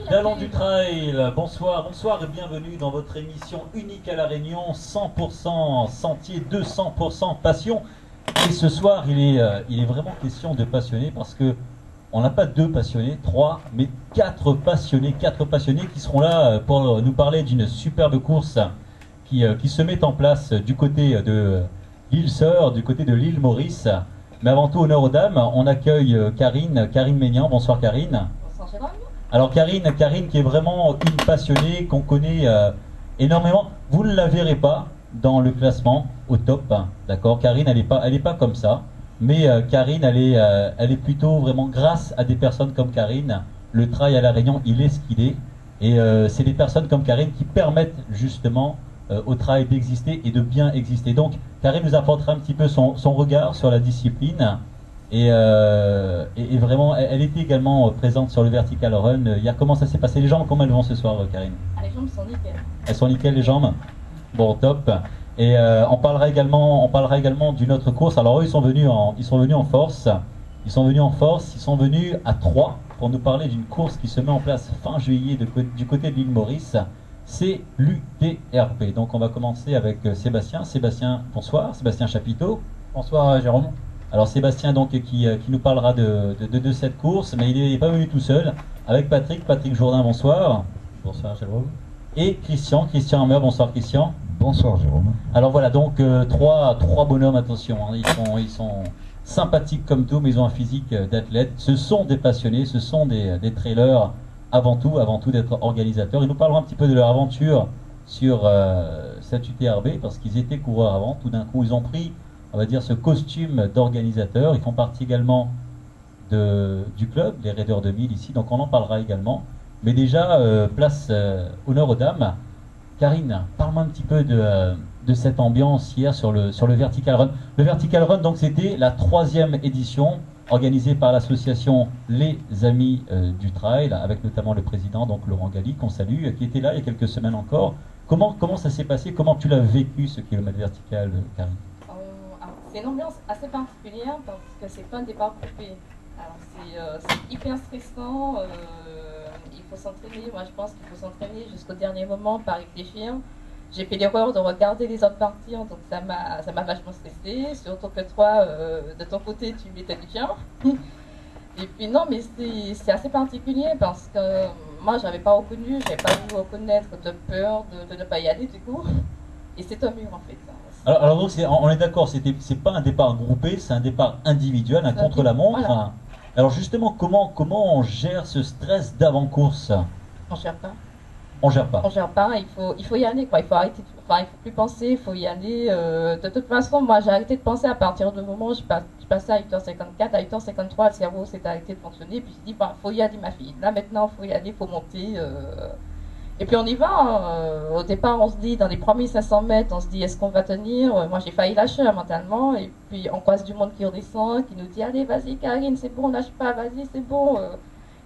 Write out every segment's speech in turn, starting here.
D'Allant du Trail, bonsoir, bonsoir et bienvenue dans votre émission unique à La Réunion, 100% sentier, 200% passion. Et ce soir, il est vraiment question de passionnés parce que on n'a pas deux passionnés, trois, mais quatre passionnés qui seront là pour nous parler d'une superbe course qui se met en place du côté de l'île Sœur, du côté de l'île Maurice. Mais avant tout, honneur aux dames, on accueille Karine Maignan. Bonsoir Karine. Bonsoir Jérôme. Alors Karine qui est vraiment une passionnée, qu'on connaît énormément. Vous ne la verrez pas dans le classement au top, hein, d'accord. Karine, elle est pas comme ça. Mais Karine, elle est plutôt vraiment grâce à des personnes comme Karine. Le trail à La Réunion, il est ce qu'il est. Et c'est des personnes comme Karine qui permettent justement au trail d'exister et de bien exister. Donc Karine nous apportera un petit peu son regard sur la discipline. Et vraiment, elle était également présente sur le Vertical Run. Comment ça s'est passé? Les jambes, comment elles vont ce soir, Karine? Ah, les jambes sont nickel. Elles sont nickel, les jambes? Bon, top. Et on parlera également d'une autre course. Alors eux, ils sont venus en force. Ils sont venus à 3 pour nous parler d'une course qui se met en place fin juillet du côté de l'île Maurice. C'est l'UTRP. Donc on va commencer avec Sébastien. Sébastien, bonsoir. Sébastien Chapiteau. Bonsoir Jérôme. Alors Sébastien donc qui nous parlera de cette course, mais il n'est pas venu tout seul, avec Patrick Jourdain, bonsoir. Bonsoir Jérôme. Et Christian Hammer, bonsoir Christian. Bonsoir Jérôme. Alors voilà, donc trois bonhommes, attention, hein, ils sont sympathiques comme tout, mais ils ont un physique d'athlète. Ce sont des passionnés, ce sont des trailers avant tout d'être organisateurs. Ils nous parleront un petit peu de leur aventure sur cette UTRB, parce qu'ils étaient coureurs avant, tout d'un coup ils ont pris, on va dire, ce costume d'organisateur. Ils font partie également du club, les Raiders 2000 ici, donc on en parlera également. Mais déjà, place honneur aux dames. Karine, parle-moi un petit peu de cette ambiance hier sur le Vertical Run. Le Vertical Run, donc c'était la 3e édition organisée par l'association Les Amis du Trail, avec notamment le président, donc Laurent Galli, qu'on salue, qui était là il y a quelques semaines encore. Comment ça s'est passé? Comment tu l'as vécu, ce kilomètre vertical, Karine? C'est une ambiance assez particulière parce que c'est pas un départ coupé. Alors c'est hyper stressant. Il faut s'entraîner. Moi je pense qu'il faut s'entraîner jusqu'au dernier moment, pas réfléchir. J'ai fait l'erreur de regarder les autres partir, donc ça m'a vachement stressé. Surtout que toi, de ton côté, tu m'étais bien. Et puis non, mais c'est assez particulier parce que moi j'avais pas pu reconnaître de peur de ne pas y aller du coup. Et c'est un mur en fait. Alors donc on est d'accord, c'est pas un départ groupé, c'est un départ individuel, un contre-la-montre. Voilà. Alors justement, comment on gère ce stress d'avant-course? On gère pas. On gère pas. On gère pas, il faut y aller quoi, il faut arrêter, il faut plus penser, il faut y aller. De toute façon, moi j'ai arrêté de penser à partir du moment où je passais à 8h54, à 8h53, le cerveau s'est arrêté de fonctionner, puis je dis, bah, faut y aller ma fille, là maintenant, faut y aller, faut monter. Et puis on y va, hein. Au départ on se dit, dans les premiers 500 mètres, on se dit est-ce qu'on va tenir? Moi j'ai failli lâcher mentalement, et puis on croise du monde qui redescend, qui nous dit allez vas-y Karine, c'est bon, lâche pas, vas-y c'est bon.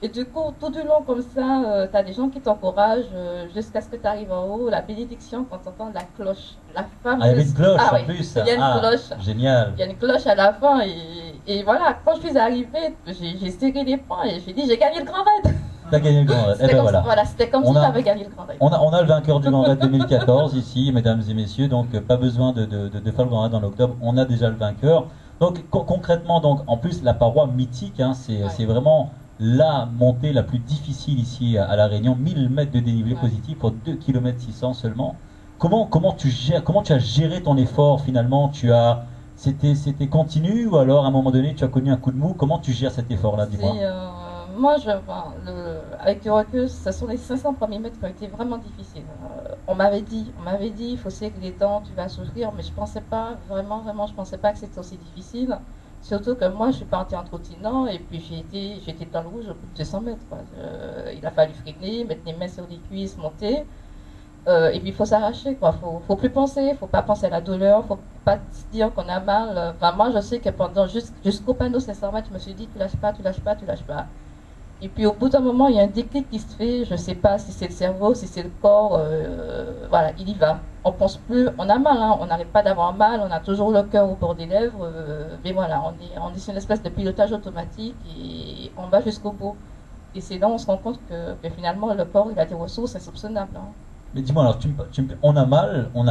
Et du coup tout du long comme ça, tu as des gens qui t'encouragent jusqu'à ce que tu arrives en haut, la bénédiction quand tu entends la cloche, la fameuse... Ah, il y avait une cloche en oui, plus. il y a une cloche. Génial. Il y a une cloche à la fin, et voilà, quand je suis arrivée, j'ai serré les poings et j'ai dit j'ai gagné le grand raid. T'as gagné le Grand Raid. Eh ben voilà. C'était comme si j'avais gagné le Grand Raid. On a le vainqueur du Grand Raid 2014 ici, mesdames et messieurs, donc pas besoin de faire le Grand Raid en octobre, on a déjà le vainqueur. Donc concrètement, donc, en plus la paroi mythique, hein, c'est vraiment la montée la plus difficile ici à La Réunion, 1000 mètres de dénivelé positif pour 2 km 600 seulement. Comment tu as géré ton effort finalement? C'était continu ou alors à un moment donné tu as connu un coup de mou? Comment tu gères cet effort-là, dis-moi? Moi, avec du recul, ce sont les 500 premiers mètres qui ont été vraiment difficiles. On m'avait dit, il faut serrer les dents, tu vas souffrir, mais je pensais pas, vraiment, je pensais pas que c'était aussi difficile. Surtout que moi, je suis partie en trottinant et puis j'étais dans le rouge au bout de 200 mètres. Quoi. Il a fallu freiner, mettre les mains sur les cuisses, monter. Et puis il faut s'arracher, quoi. Faut plus penser, faut pas penser à la douleur, faut pas se dire qu'on a mal. Enfin, moi, je sais que jusqu'au panneau 500 mètres, je me suis dit, tu lâches pas, tu lâches pas, tu lâches pas. Et puis au bout d'un moment, il y a un déclic qui se fait, je sais pas si c'est le cerveau, si c'est le corps, voilà, il y va. On pense plus, on a mal, hein, on n'arrête pas d'avoir mal, on a toujours le cœur au bord des lèvres, mais voilà, on est sur une espèce de pilotage automatique et on va jusqu'au bout. Et c'est là où on se rend compte que finalement, le corps, il a des ressources insoupçonnables. Hein. Mais dis-moi, alors, on a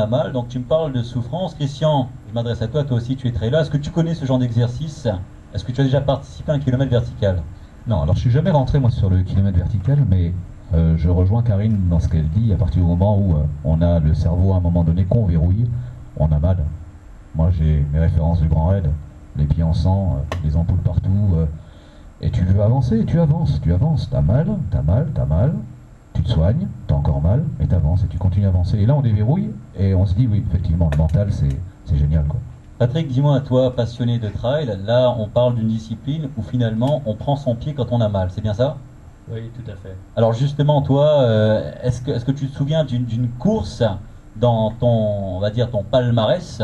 mal, donc tu me parles de souffrance. Christian, je m'adresse à toi, toi aussi tu es trailer. Est-ce que tu connais ce genre d'exercice? Est-ce que tu as déjà participé à un kilomètre vertical? Non, alors je suis jamais rentré moi sur le kilomètre vertical, mais je rejoins Karine dans ce qu'elle dit. À partir du moment où on a le cerveau à un moment donné qu'on verrouille, on a mal. Moi j'ai mes références du Grand Raid, les pieds en sang, les ampoules partout, et tu veux avancer, tu avances, t'as mal, tu te soignes, t'as encore mal, mais t'avances et tu continues à avancer. Et là on déverrouille et on se dit oui, effectivement, le mental c'est génial quoi. Patrick, dis-moi, toi, passionné de trail, là on parle d'une discipline où finalement on prend son pied quand on a mal, c'est bien ça? Oui, tout à fait. Alors justement, toi, est-ce que tu te souviens d'une course dans ton, on va dire, ton palmarès,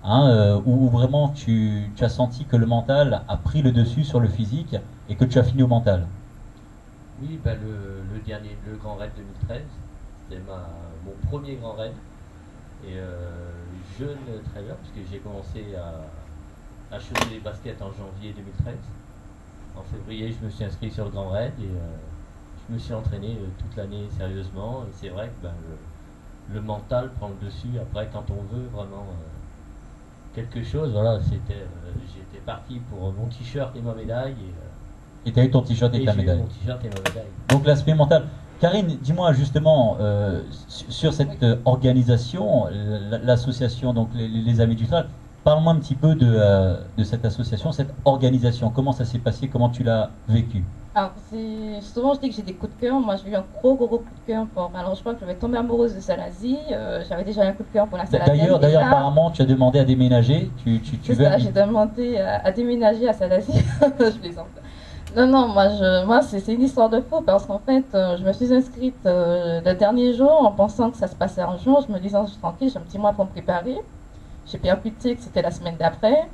hein, où vraiment tu as senti que le mental a pris le dessus sur le physique et que tu as fini au mental? Oui, bah le dernier, le Grand Raid 2013, c'était mon premier Grand Raid. Et jeune trailer, puisque j'ai commencé à chausser les baskets en janvier 2013. En février, je me suis inscrit sur le Grand Raid et je me suis entraîné toute l'année sérieusement. Et c'est vrai que le mental prend le dessus. Après, quand on veut vraiment quelque chose, voilà, j'étais parti pour mon t-shirt et ma médaille. Et tu as eu ton t-shirt et ta médaille. Mon t-shirt et ma médaille. Donc l'aspect mental. Karine, dis-moi justement sur cette organisation, l'association, donc les Amis du Trail, parle-moi un petit peu de cette association, cette organisation. Comment ça s'est passé, comment tu l'as vécu? Alors, souvent je dis que j'ai des coups de cœur. Moi, j'ai eu un gros coup de cœur pour. Alors, je crois que je vais tomber amoureuse de Salazie. J'avais déjà un coup de cœur pour la Salazie. D'ailleurs, apparemment, tu as demandé à déménager. Tu veux. J'ai demandé à déménager à Salazie. Je plaisante. Non, moi c'est une histoire de faux parce qu'en fait, je me suis inscrite le dernier jour en pensant que ça se passait un jour. Je me disais, je suis tranquille, j'ai un petit mois pour me préparer. J'ai percuté que c'était la semaine d'après.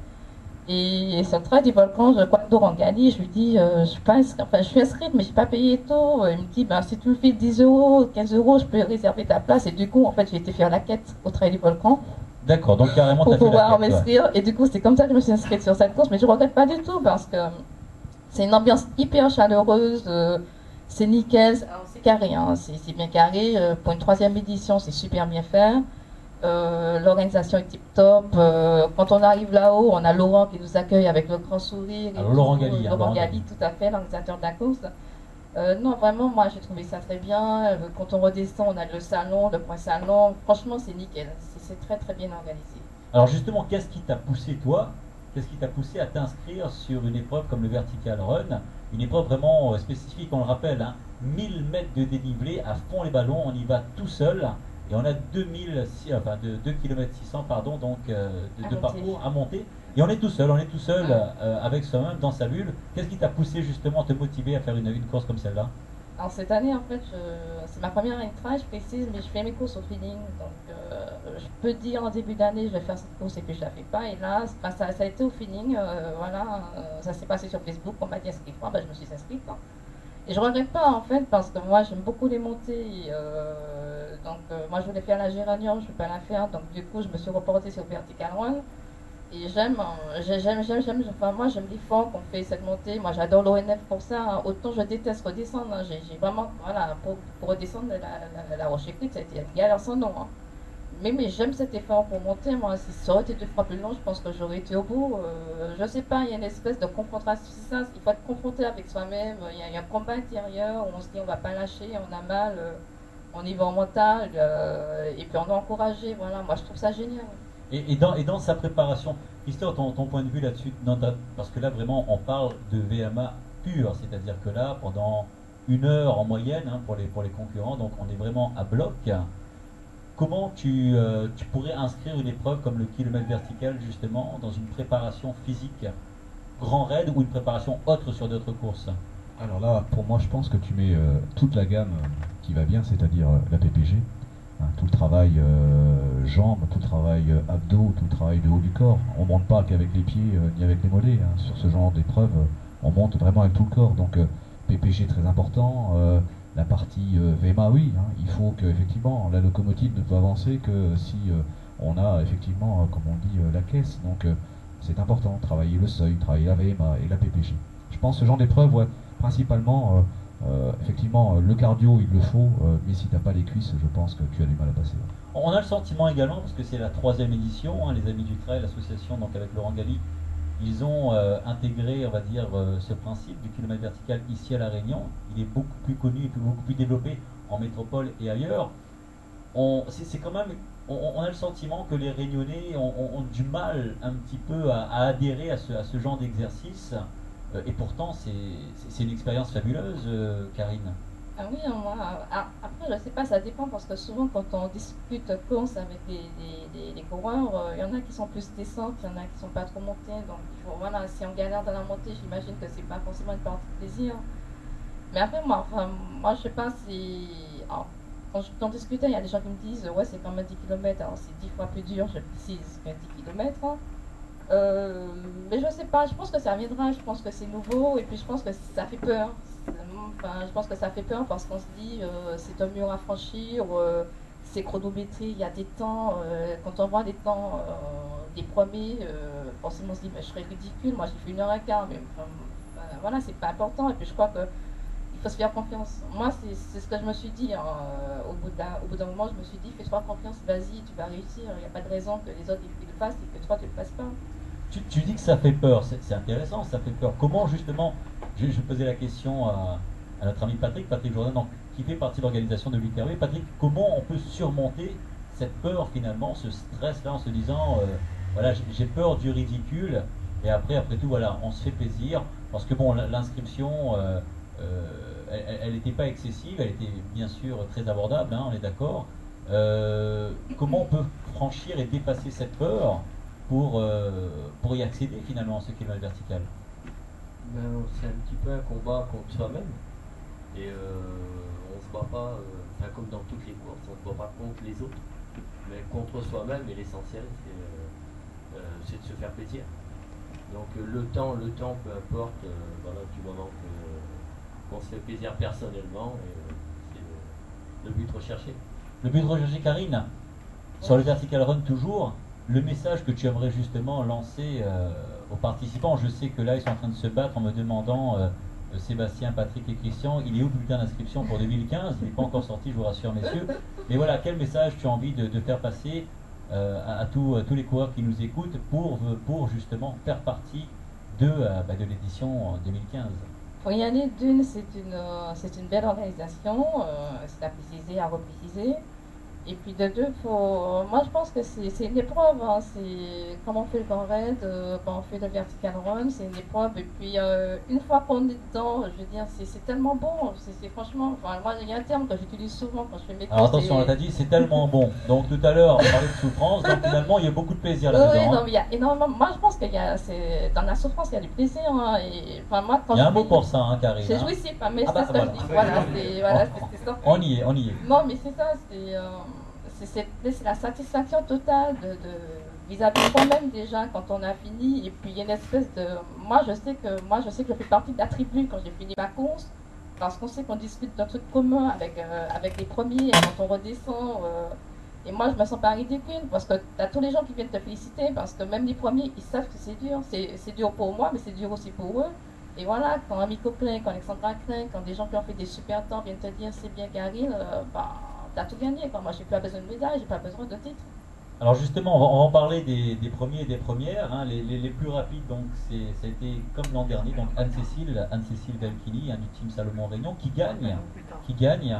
Et sur le trail du volcan, je crois que Dorangali, je lui dis, je suis pas inscrite, enfin, je suis inscrite, mais je n'ai pas payé et tout. Il me dit, ben, si tu me fais 10 euros, 15 euros, je peux réserver ta place. Et du coup, en fait, j'ai été faire la quête au trail du volcan. D'accord, donc carrément, pour pouvoir m'inscrire. Et du coup, c'est comme ça que je me suis inscrite sur cette course. Mais je ne regrette pas du tout parce que c'est une ambiance hyper chaleureuse. C'est nickel, c'est carré, hein, c'est bien carré. Pour une 3e édition, c'est super bien fait. L'organisation est tip top. Quand on arrive là-haut, on a Laurent qui nous accueille avec le grand sourire. Alors, Laurent Galli, Laurent Galli, tout à fait, l'organisateur de la course. Non, vraiment, moi j'ai trouvé ça très bien. Quand on redescend, on a le salon, le point salon. Franchement, c'est nickel. C'est très très bien organisé. Alors justement, qu'est-ce qui t'a poussé toi? Qu'est-ce qui t'a poussé à t'inscrire sur une épreuve comme le Vertical Run? Une épreuve vraiment spécifique, on le rappelle, hein, 1000 mètres de dénivelé, à fond les ballons, on y va tout seul. Et on a 2 km 600 pardon, donc, de parcours à monter. Et on est tout seul avec soi-même dans sa bulle. Qu'est-ce qui t'a poussé justement à te motiver à faire une course comme celle-là? Alors cette année, en fait, c'est ma première année de trail, je précise, mais je fais mes courses au feeling. Donc je peux dire en début d'année, je vais faire cette course et puis je la fais pas. Et là, ça a été au feeling. Voilà, ça s'est passé sur Facebook, on m'a dit inscris-toi, je me suis inscrite. Hein. Et je regrette pas en fait, parce que moi j'aime beaucoup les montées. Moi je voulais faire la Géranium, je ne peux pas la faire. Donc du coup, je me suis reportée sur Vertical Run. Et enfin, moi j'aime l'effort qu'on fait cette montée. Moi j'adore l'ONF pour ça. Hein. Autant je déteste redescendre. Hein. J'ai vraiment, voilà, pour redescendre la Roche Écrite, ça a été une galère sans nom. Hein. Mais j'aime cet effort pour monter. Moi, si ça aurait été 2 fois plus long, je pense que j'aurais été au bout. Je sais pas, il y a une espèce de confrontation. Il faut être confronté avec soi-même. Il y a un combat intérieur où on se dit on va pas lâcher, on a mal, on y va en mental, et puis on est encouragé. Voilà, moi je trouve ça génial. Et dans sa préparation, Christophe, ton point de vue là-dessus, parce que là vraiment on parle de VMA pur, c'est-à-dire que là pendant 1 heure en moyenne hein, pour les concurrents, donc on est vraiment à bloc. Comment tu pourrais inscrire une épreuve comme le kilomètre vertical justement dans une préparation physique grand raid ou une préparation autre sur d'autres courses? Alors là, pour moi, je pense que tu mets toute la gamme qui va bien, c'est-à-dire la PPG, hein, tout le travail jambes, tout le travail abdos, tout le travail de haut du corps. On ne monte pas qu'avec les pieds ni avec les mollets. Hein. Sur ce genre d'épreuve, on monte vraiment avec tout le corps. Donc PPG très important. La partie VMA, oui, hein, il faut que effectivement la locomotive ne peut avancer que si on a effectivement, comme on dit, la caisse. Donc c'est important, travailler le seuil, travailler la VMA et la PPG. Je pense que ce genre d'épreuve, ouais, principalement Effectivement, le cardio, il le faut, mais si tu n'as pas les cuisses, je pense que tu as du mal à passer. On a le sentiment également, parce que c'est la 3e édition, hein, les Amis du Trail, l'association donc avec Laurent Galli, ils ont intégré, on va dire, ce principe du kilomètre vertical ici à La Réunion. Il est beaucoup plus connu et beaucoup plus développé en métropole et ailleurs. C'est quand même, on a le sentiment que les Réunionnais ont du mal un petit peu à adhérer à ce genre d'exercice. Et pourtant, c'est une expérience fabuleuse, Karine. Ah oui, hein, moi, après, je sais pas, ça dépend parce que souvent, quand on discute course avec les coureurs, il y en a qui sont plus descentes, il y en a qui sont pas trop montés. Donc, voilà, si on galère dans la montée, j'imagine que c'est pas forcément une partie de plaisir. Mais après, moi, enfin, moi je sais pas si. Alors, quand j'en discutais, il y a des gens qui me disent, ouais, c'est quand même 10 km, alors c'est 10 fois plus dur, je précise, que 10 km. Mais je sais pas, je pense que ça viendra, je pense que c'est nouveau, et puis je pense que ça fait peur. Enfin, je pense que ça fait peur parce qu'on se dit c'est un mur à franchir, c'est chronométré, il y a des temps. Quand on voit les temps des premiers, forcément on se dit mais je serais ridicule, moi j'ai fait 1h15, mais voilà, c'est pas important. Et puis je crois que il faut se faire confiance. Moi, c'est ce que je me suis dit. Hein, au bout d'un moment, je me suis dit fais-toi confiance, vas-y, tu vas réussir. Il n'y a pas de raison que les autres ils le fassent et que toi tu le fasses pas. Tu dis que ça fait peur, c'est intéressant, ça fait peur. Comment justement, je posais la question à notre ami Patrick Jourdain, donc, qui fait partie de l'organisation de l'UTRV. Patrick, comment on peut surmonter cette peur finalement, ce stress-là, en se disant, voilà, j'ai peur du ridicule, et après tout, voilà, on se fait plaisir, parce que bon, l'inscription, elle n'était pas excessive, elle était bien sûr très abordable, hein, on est d'accord. Comment on peut franchir et dépasser cette peur pour y accéder finalement à ce kilomètre vertical? Ben, c'est un petit peu un combat contre soi-même. Et on se bat pas, enfin, comme dans toutes les courses, on se bat pas contre les autres, mais contre soi-même. Et l'essentiel, c'est de se faire plaisir. Donc le temps, peu importe, voilà, du moment qu'on se fait plaisir personnellement, c'est le but recherché. Le but recherché, Karine, sur le Vertical Run toujours, le message que tu aimerais justement lancer aux participants. Je sais que là, ils sont en train de se battre en me demandant, Sébastien, Patrick et Christian, il est où le bulletin d'inscription pour 2015? Il n'est pas encore sorti, je vous rassure, messieurs. Mais voilà, quel message tu as envie de faire passer à tous les coureurs qui nous écoutent pour justement faire partie de l'édition 2015? Pour y aller, d'une, c'est une belle organisation, c'est à préciser, à repréciser. Et puis de deux, moi je pense que c'est une épreuve, hein. C'est comme on fait le Grand Raid, quand on fait le Vertical Run, c'est une épreuve. Et puis une fois qu'on est dedans, je veux dire, c'est tellement bon. C'est franchement, enfin, moi il y a un terme que j'utilise souvent quand je fais mes courses. Alors attention, on t'a dit c'est tellement bon. Donc tout à l'heure on parlait de souffrance, donc finalement il y a beaucoup de plaisir là-dedans. Oui, non, Hein. mais il y a énormément. Moi je pense qu'il y a, dans la souffrance il y a du plaisir. Hein. Et, enfin, moi, quand Il y a un je mot fais- pour ça, hein, Karine. C'est Hein. jouissif, hein, mais Ah bah, c'est ce que je dis. Voilà, c'est ça. On y est, on y est. Non, mais c'est ça, c'est la satisfaction totale vis-à-vis de soi-même déjà quand on a fini. Et puis il y a une espèce de. Moi je sais que je fais partie de la tribu quand j'ai fini ma course, parce qu'on sait qu'on discute d'un truc commun avec les premiers et quand on redescend. Et moi je me sens pas ridicule parce que tu as tous les gens qui viennent te féliciter parce que même les premiers ils savent que c'est dur. C'est dur pour moi, mais c'est dur aussi pour eux. Et voilà, quand Amico Klein, quand Alexandra Klein, quand des gens qui ont fait des super temps viennent te dire c'est bien Karine, t'as tout gagné. Quoi. Moi, j'ai pas besoin de médaille, j'ai pas besoin de titre. Alors justement, on va en parler des premiers et des premières. Hein. Les plus rapides, donc ça a été comme l'an dernier, donc Anne-Cécile Velkini, hein, du team Salomon Réunion, qui gagne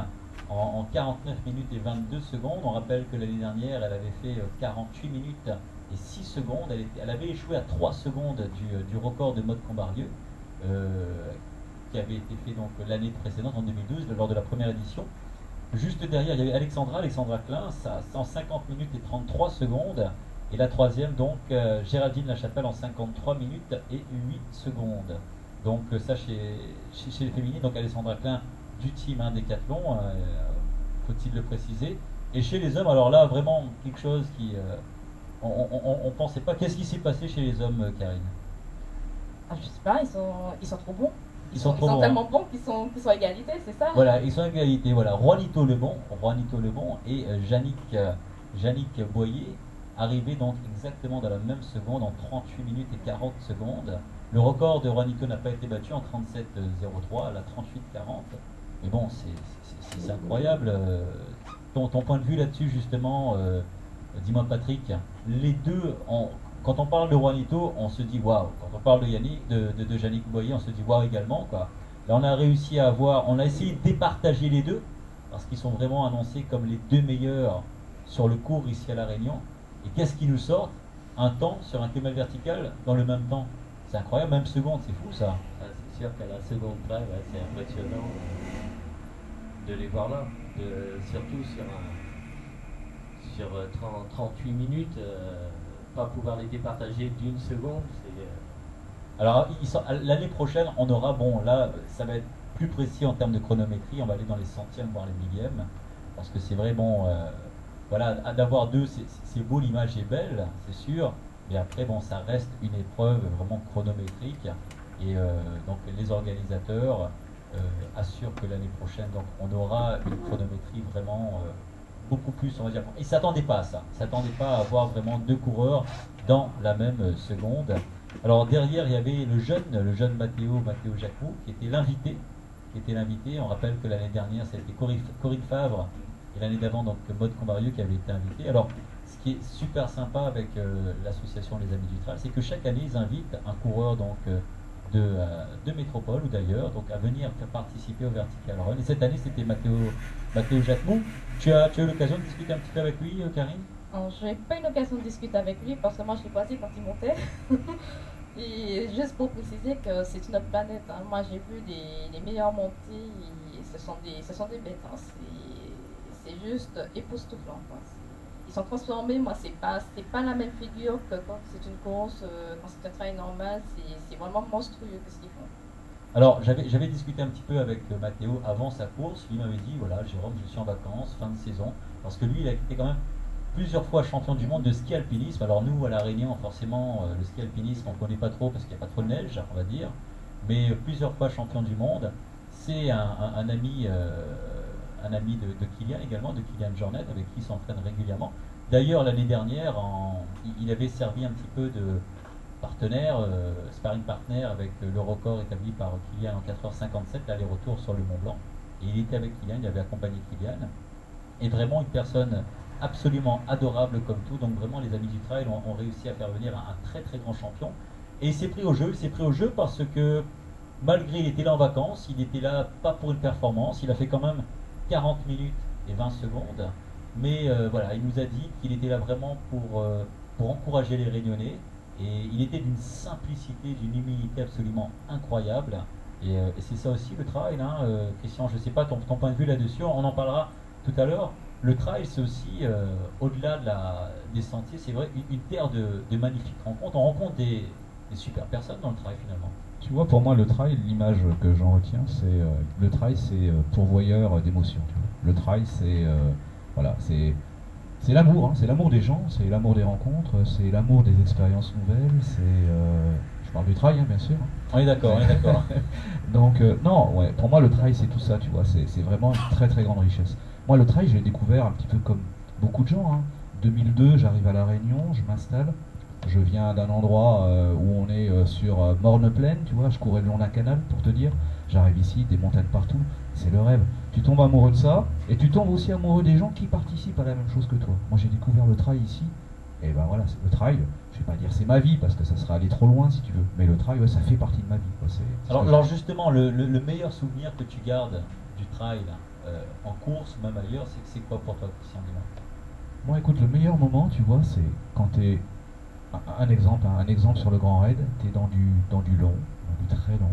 en 49 minutes et 22 secondes. On rappelle que l'année dernière, elle avait fait 48 minutes et 6 secondes. Elle avait échoué à 3 secondes du record de Maud Combarlieu, qui avait été fait donc l'année précédente, en 2012, lors de la première édition. Juste derrière, il y avait Alexandra Klein, ça, en 50 minutes et 33 secondes. Et la troisième, donc, Géraldine Lachapelle en 53 minutes et 8 secondes. Donc, ça, chez les féminines, donc Alexandra Klein du team Décathlon, faut-il le préciser. Et chez les hommes, alors là, vraiment, quelque chose qui. On pensait pas. Qu'est-ce qui s'est passé chez les hommes, Karine? Ah, je sais pas, ils sont trop bons. Ils sont trop bons, tellement hein. bons qu'ils sont à égalité, c'est ça? Voilà, ils sont à égalité. Voilà, Juanito Lebon et Yannick Boyer, arrivés donc exactement dans la même seconde, en 38 minutes et 40 secondes. Le record de Juanito n'a pas été battu en 37,03 à la 38,40. Mais bon, c'est incroyable. Ton point de vue là-dessus, justement, dis-moi Patrick, les deux, quand on parle de Juanito, on se dit waouh. Quand on parle de Yannick, de Yannick Boyer, on se dit waouh également, quoi. Là, on a réussi à avoir, on a essayé de départager les deux, parce qu'ils sont vraiment annoncés comme les deux meilleurs sur le cours ici à La Réunion. Et qu'est-ce qui nous sort? Un temps sur un kémel vertical dans le même temps. C'est incroyable, même seconde, c'est fou ça. Ah, c'est sûr qu'à la seconde près, ouais, c'est impressionnant de les voir là. Surtout sur 38 minutes, pas pouvoir les départager d'une seconde, c'est... Alors, l'année prochaine, on aura, bon, là, ça va être plus précis en termes de chronométrie, on va aller dans les centièmes, voire les millièmes, parce que c'est vrai, bon, voilà, d'avoir deux, c'est beau, l'image est belle, c'est sûr, mais après, bon, ça reste une épreuve vraiment chronométrique, et donc les organisateurs assurent que l'année prochaine, donc, on aura une chronométrie vraiment beaucoup plus, on va dire, ils ne s'attendaient pas à ça, ils ne s'attendaient pas à avoir vraiment deux coureurs dans la même seconde. Alors derrière, il y avait le jeune Matteo Jacquou, qui était l'invité. On rappelle que l'année dernière, c'était Corinne Favre, et l'année d'avant, donc Maud Combarieux qui avait été invité. Alors, ce qui est super sympa avec l'association Les Amis du Trail, c'est que chaque année, ils invitent un coureur donc, de métropole ou d'ailleurs, donc à venir faire participer au Vertical Run. Et cette année, c'était Matteo Jacquou. Tu as eu l'occasion de discuter un petit peu avec lui, Karine? Alors, je n'ai pas eu l'occasion de discuter avec lui parce que moi je l'ai passé quand il montait. Et juste pour préciser que c'est une autre planète. Hein. Moi j'ai vu les meilleures montées, et ce sont des bêtes. Hein. C'est juste époustouflant. Quoi. Ils sont transformés. Moi c'est pas la même figure que quand c'est une course, quand c'est un trail normal. C'est vraiment monstrueux ce qu'ils font. Alors, j'avais discuté un petit peu avec Matteo avant sa course. Lui m'avait dit, voilà, Jérôme, je suis en vacances, fin de saison. Parce que lui, il a été quand même plusieurs fois champion du monde de ski alpinisme. Alors nous, à La Réunion, forcément, le ski alpinisme, on ne connaît pas trop parce qu'il n'y a pas trop de neige, on va dire. Mais plusieurs fois champion du monde. C'est un ami de Kylian également, de Kylian Jornet, avec qui il s'entraîne régulièrement. D'ailleurs, l'année dernière, il avait servi un petit peu de partenaire, sparring partner avec le record établi par Kylian en 4h57, l'aller-retour sur le Mont Blanc. Et il était avec Kylian, il avait accompagné Kylian. Et vraiment une personne absolument adorable comme tout. Donc vraiment, les Amis du Trail ont réussi à faire venir un très très grand champion. Et il s'est pris au jeu parce que malgré il était là en vacances, il était là pas pour une performance, il a fait quand même 40 minutes et 20 secondes. Mais voilà, il nous a dit qu'il était là vraiment pour encourager les Réunionnais. Et il était d'une simplicité, d'une humilité absolument incroyable. Et c'est ça aussi le trail, hein, Christian, je ne sais pas ton point de vue là-dessus, on en parlera tout à l'heure. Le trail, c'est aussi, au-delà des sentiers, c'est vrai, une terre de magnifiques rencontres. On rencontre des super personnes dans le trail finalement. Tu vois, pour moi, le trail, l'image que j'en retiens, c'est le trail, c'est pourvoyeur d'émotions. Le trail, c'est voilà, c'est l'amour, hein, c'est l'amour des gens, c'est l'amour des rencontres, c'est l'amour des expériences nouvelles. Je parle du trail, hein, bien sûr. On est d'accord, on est d'accord. Donc non, ouais, pour moi, le trail, c'est tout ça, tu vois. C'est vraiment une très très grande richesse. Moi, le trail, je l'ai découvert un petit peu comme beaucoup de gens. Hein. 2002, j'arrive à La Réunion, je m'installe. Je viens d'un endroit où on est sur Morne-Plaine, tu vois, je courais le long d'un canal pour te dire. J'arrive ici, des montagnes partout, c'est le rêve. Tu tombes amoureux de ça, et tu tombes aussi amoureux des gens qui participent à la même chose que toi. Moi j'ai découvert le trail ici, et ben voilà, le trail, je vais pas dire c'est ma vie, parce que ça serait aller trop loin si tu veux, mais le trail, ouais, ça fait partie de ma vie. Quoi. Alors justement, le meilleur souvenir que tu gardes du trail, en course, même ailleurs, c'est quoi pour toi, Christian Guérin? Moi écoute, le meilleur moment, tu vois, c'est quand tu es... Un exemple sur le Grand Raid, tu es dans du long, dans du très long,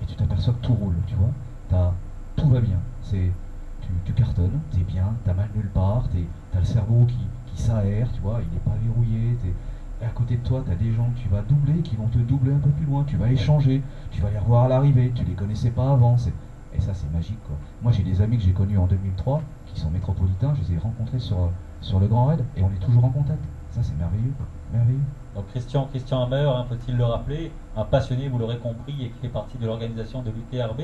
et tu t'aperçois que tout roule, tu vois. Tout va bien. Tu cartonnes, t'es bien, t'as mal nulle part, t'as le cerveau qui s'aère, tu vois, il n'est pas verrouillé. Et à côté de toi, t'as des gens que tu vas doubler, qui vont te doubler un peu plus loin, tu vas échanger, tu vas les revoir à l'arrivée, tu les connaissais pas avant. Et ça, c'est magique, quoi. Moi, j'ai des amis que j'ai connus en 2003, qui sont métropolitains, je les ai rencontrés sur le Grand Raid, et on est toujours en contact. Ça, c'est merveilleux, quoi. Merveilleux. Donc Christian Hammer, hein, faut-il le rappeler, un passionné, vous l'aurez compris, et qui fait partie de l'organisation de l'UTRB,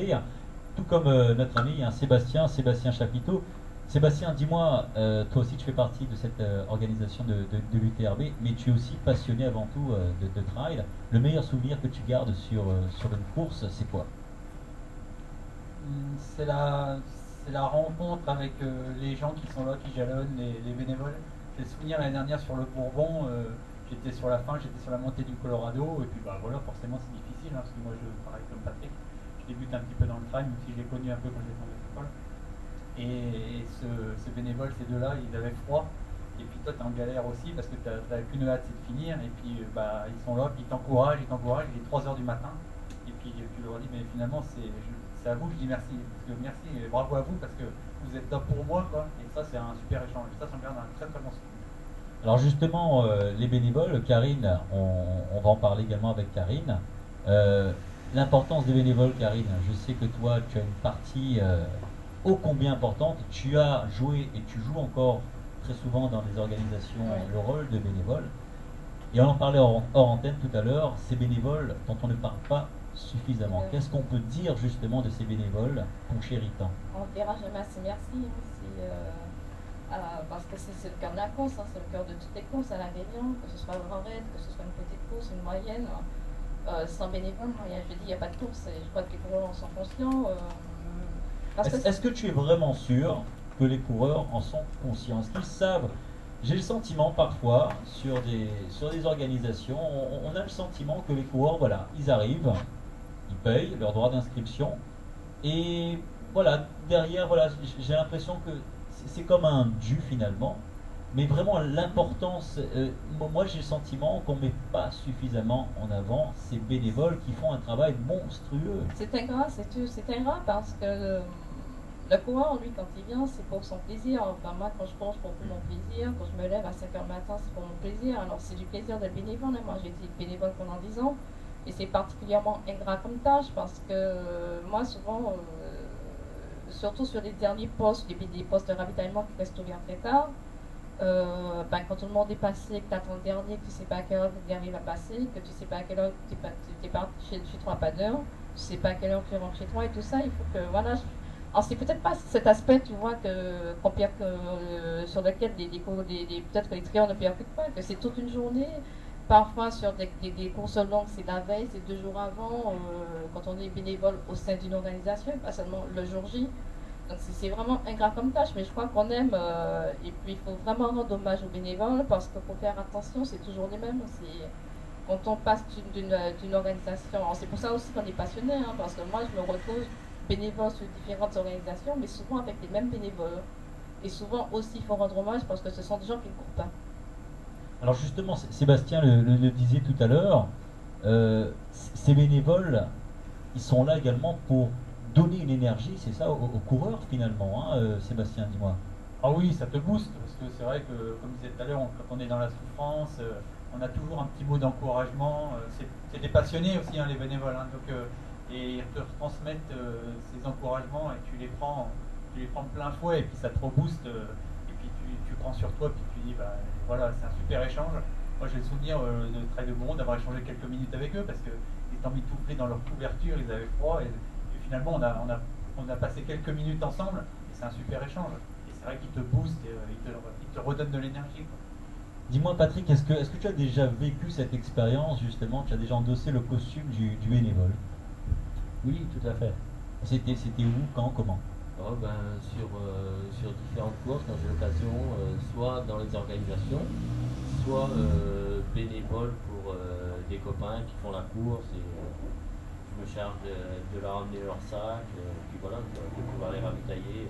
tout comme notre ami hein, Sébastien Chapiteau. Sébastien, dis-moi, toi aussi tu fais partie de cette organisation de l'UTRB, mais tu es aussi passionné avant tout de trail. Le meilleur souvenir que tu gardes sur une course, c'est quoi? C'est la rencontre avec les gens qui sont là, qui jalonnent, les bénévoles. J'ai le souvenir l'année dernière sur le Bourbon, j'étais sur la fin, j'étais sur la montée du Colorado, et puis bah voilà, forcément c'est difficile, hein, parce que moi je pareil comme Patrick, je débute un petit peu dans le trail, même si je l'ai connu un peu quand j'étais en école. Et ce bénévole, ces deux-là, ils avaient froid. Et puis toi, tu es en galère aussi parce que tu n'as qu'une hâte, c'est de finir. Et puis bah, ils sont là, puis ils t'encouragent, il est 3 h du matin. Et puis tu leur dis, mais finalement, c'est à vous, je dis merci. Parce que merci et bravo à vous parce que vous êtes là pour moi. Quoi. Et ça, c'est un super échange. Ça me garde un très très bon souvenir. Alors justement, les bénévoles, Karine, on va en parler également avec Karine. L'importance des bénévoles, Karine, je sais que toi, tu as une partie ô combien importante. Tu as joué et tu joues encore très souvent dans les organisations le rôle de bénévole. Et on en parlait hors antenne tout à l'heure, ces bénévoles dont on ne parle pas suffisamment. Qu'est-ce qu'on peut dire justement de ces bénévoles qu'on chérit tant? On ne dira jamais assez merci. Parce que c'est le cœur de la course, hein, c'est le cœur de toutes les courses à la Réunion, que ce soit un grand raid, que ce soit une petite course, une moyenne. Sans bénévoles, je dis, il n'y a pas de course. Et je crois que les coureurs en sont conscients. Est-ce que tu es vraiment sûr que les coureurs en sont conscients? Est-ce qu'ils savent? J'ai le sentiment parfois sur des organisations, on a le sentiment que les coureurs, voilà, ils arrivent, ils payent leur droit d'inscription et voilà, derrière, voilà, j'ai l'impression que c'est comme un dû finalement. Mais vraiment, l'importance, moi j'ai le sentiment qu'on ne met pas suffisamment en avant ces bénévoles qui font un travail monstrueux. C'est ingrat parce que le coureur, lui, quand il vient, c'est pour son plaisir. Enfin, moi, quand je cours, c'est pour mon plaisir. Quand je me lève à 5 h le matin, c'est pour mon plaisir. Alors, c'est du plaisir d'être bénévole. Moi, j'ai été bénévole pendant 10 ans. Et c'est particulièrement ingrat comme tâche parce que moi, souvent, surtout sur les derniers postes, des postes de ravitaillement qui restent ouverts très tard, quand tout le monde est passé, que tu attends le dernier, que tu ne sais pas à quelle heure le dernier va passer, que tu ne sais pas à quelle heure tu es parti chez toi, pas d'heure, tu ne sais pas à quelle heure tu rentres chez toi et tout ça, il faut que, voilà. Alors, c'est peut-être pas cet aspect, tu vois, sur lequel peut-être que les trieurs ne préoccupent pas, que c'est toute une journée. Parfois, sur des courses longues, c'est la veille, c'est 2 jours avant, quand on est bénévole au sein d'une organisation, pas seulement le jour J. Donc c'est vraiment ingrat comme tâche, mais je crois qu'on aime, et puis il faut vraiment rendre hommage aux bénévoles, parce qu'il faut faire attention, c'est toujours les mêmes. Quand on passe d'une organisation, c'est pour ça aussi qu'on est passionné, hein, parce que moi je me retrouve bénévole sur différentes organisations, mais souvent avec les mêmes bénévoles. Et souvent aussi il faut rendre hommage, parce que ce sont des gens qui ne courent pas. Alors justement, Sébastien le disait tout à l'heure, ces bénévoles, ils sont là également pour donner une énergie, c'est ça, aux coureurs finalement, hein, Sébastien, dis-moi. Ah oui, ça te booste, parce que c'est vrai que, comme je disais tout à l'heure, quand on est dans la souffrance, on a toujours un petit mot d'encouragement. C'est des passionnés aussi, hein, les bénévoles, hein, donc, et ils te transmettent ces encouragements et tu les prends de plein fouet, et puis ça te rebooste, et puis tu prends sur toi, puis tu dis, bah voilà, c'est un super échange. Moi j'ai le souvenir de Trail de Bourbon d'avoir échangé quelques minutes avec eux, parce qu'ils étaient emmitouflés dans leur couverture, ils avaient froid, et finalement on a passé quelques minutes ensemble, et c'est un super échange. Et c'est vrai qu'il te booste, et il te redonne de l'énergie. Dis-moi Patrick, est-ce que tu as déjà vécu cette expérience justement, tu as déjà endossé le costume du bénévole? Oui, tout à fait. C'était où, quand, comment? Sur différentes courses, quand j'ai l'occasion, soit dans les organisations, soit bénévole pour des copains qui font la course, et je me charge de leur amener leur sac, puis voilà, de pouvoir les ravitailler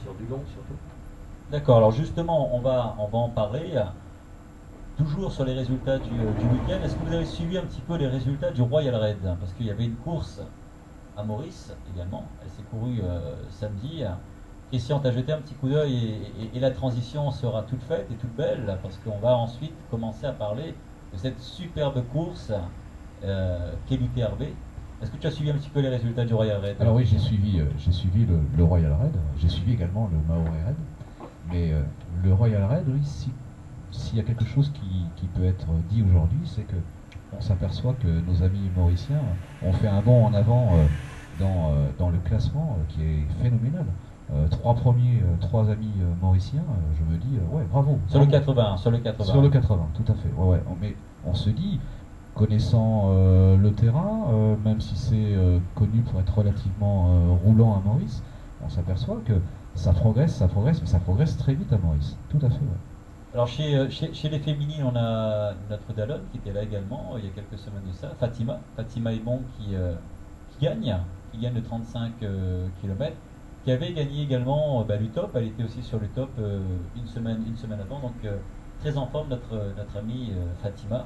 sur du long surtout. D'accord, alors justement, on va en parler. Toujours sur les résultats du week-end, est-ce que vous avez suivi un petit peu les résultats du Royal Raid? Parce qu'il y avait une course à Maurice également, elle s'est courue samedi. Christian, tu as jeté un petit coup d'œil et la transition sera toute faite et toute belle, parce qu'on va ensuite commencer à parler de cette superbe course qu'est l'UTRB. Est-ce que tu as suivi un petit peu les résultats du Royal Raid? Alors oui, j'ai suivi le Royal Raid, j'ai suivi également le Maori Raid, mais le Royal Raid, oui, s'il y a quelque chose qui peut être dit aujourd'hui, c'est que on s'aperçoit que nos amis mauriciens ont fait un bond en avant dans le classement qui est phénoménal. trois amis mauriciens, je me dis, ouais, bravo. Sur le bravo. 80, sur le 80. Sur le 80, tout à fait. Ouais, ouais. Mais on se dit, connaissant le terrain, même si c'est connu pour être relativement roulant à Maurice, on s'aperçoit que ça progresse, mais ça progresse très vite à Maurice. Tout à fait, ouais. Alors chez les féminines, on a notre Dallon qui était là également il y a quelques semaines de ça, Fatima Ebon qui gagne le 35 km, qui avait gagné également l'UTOP, elle était aussi sur l'UTOP une semaine avant, donc très en forme notre amie Fatima.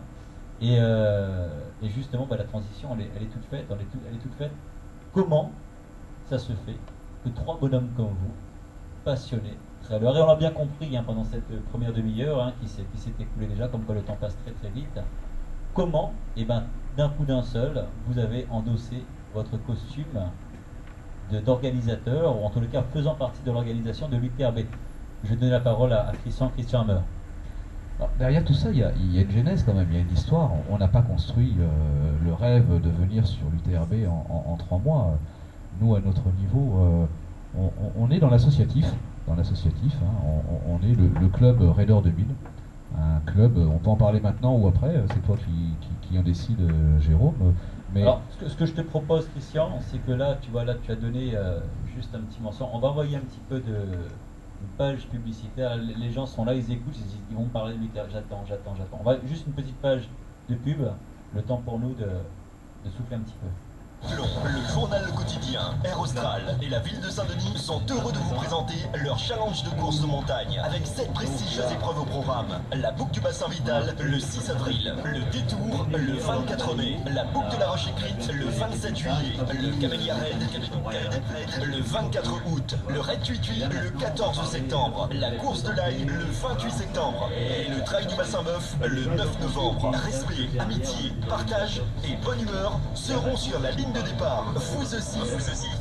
Et justement la transition elle est toute faite, elle est toute faite. Comment ça se fait que trois bonhommes comme vous, passionnés, très et on l'a bien compris pendant cette première demi-heure qui s'est écoulée déjà, comme quoi le temps passe très très vite. Comment, d'un coup d'un seul, vous avez endossé votre costume d'organisateur, ou en tout cas faisant partie de l'organisation de l'UTRB? Je vais donner la parole à Christian Hammer. Alors, derrière tout ça, il y a une genèse quand même, il y a une histoire. On n'a pas construit le rêve de venir sur l'UTRB en 3 mois. Nous, à notre niveau, on est dans l'associatif. On est le club Raider 2000. Un club, on peut en parler maintenant ou après, c'est toi qui en décide, Jérôme. Mais... Alors, ce que je te propose, Christian, c'est que là, tu as donné juste un petit morceau. On va envoyer un petit peu une page publicitaire. Les gens sont là, ils écoutent, ils vont parler de l'UTRB. J'attends. On va juste une petite page de pub, le temps pour nous de souffler un petit peu. Le journal quotidien Air Austral et la ville de Saint-Denis sont heureux de vous présenter leur challenge de course de montagne avec 7 prestigieuses épreuves au programme. La boucle du bassin vital le 6 avril, le détour le 24 mai, la boucle de la Roche écrite le 27 juillet, le Camélia Raid le 24 août, le Raid Tuitui le 14 septembre, la course de l'Aille le 28 septembre et le trail du bassin Bœuf le 9 novembre. Respect, amitié, partage et bonne humeur seront sur la ligne de départ. Vous aussi,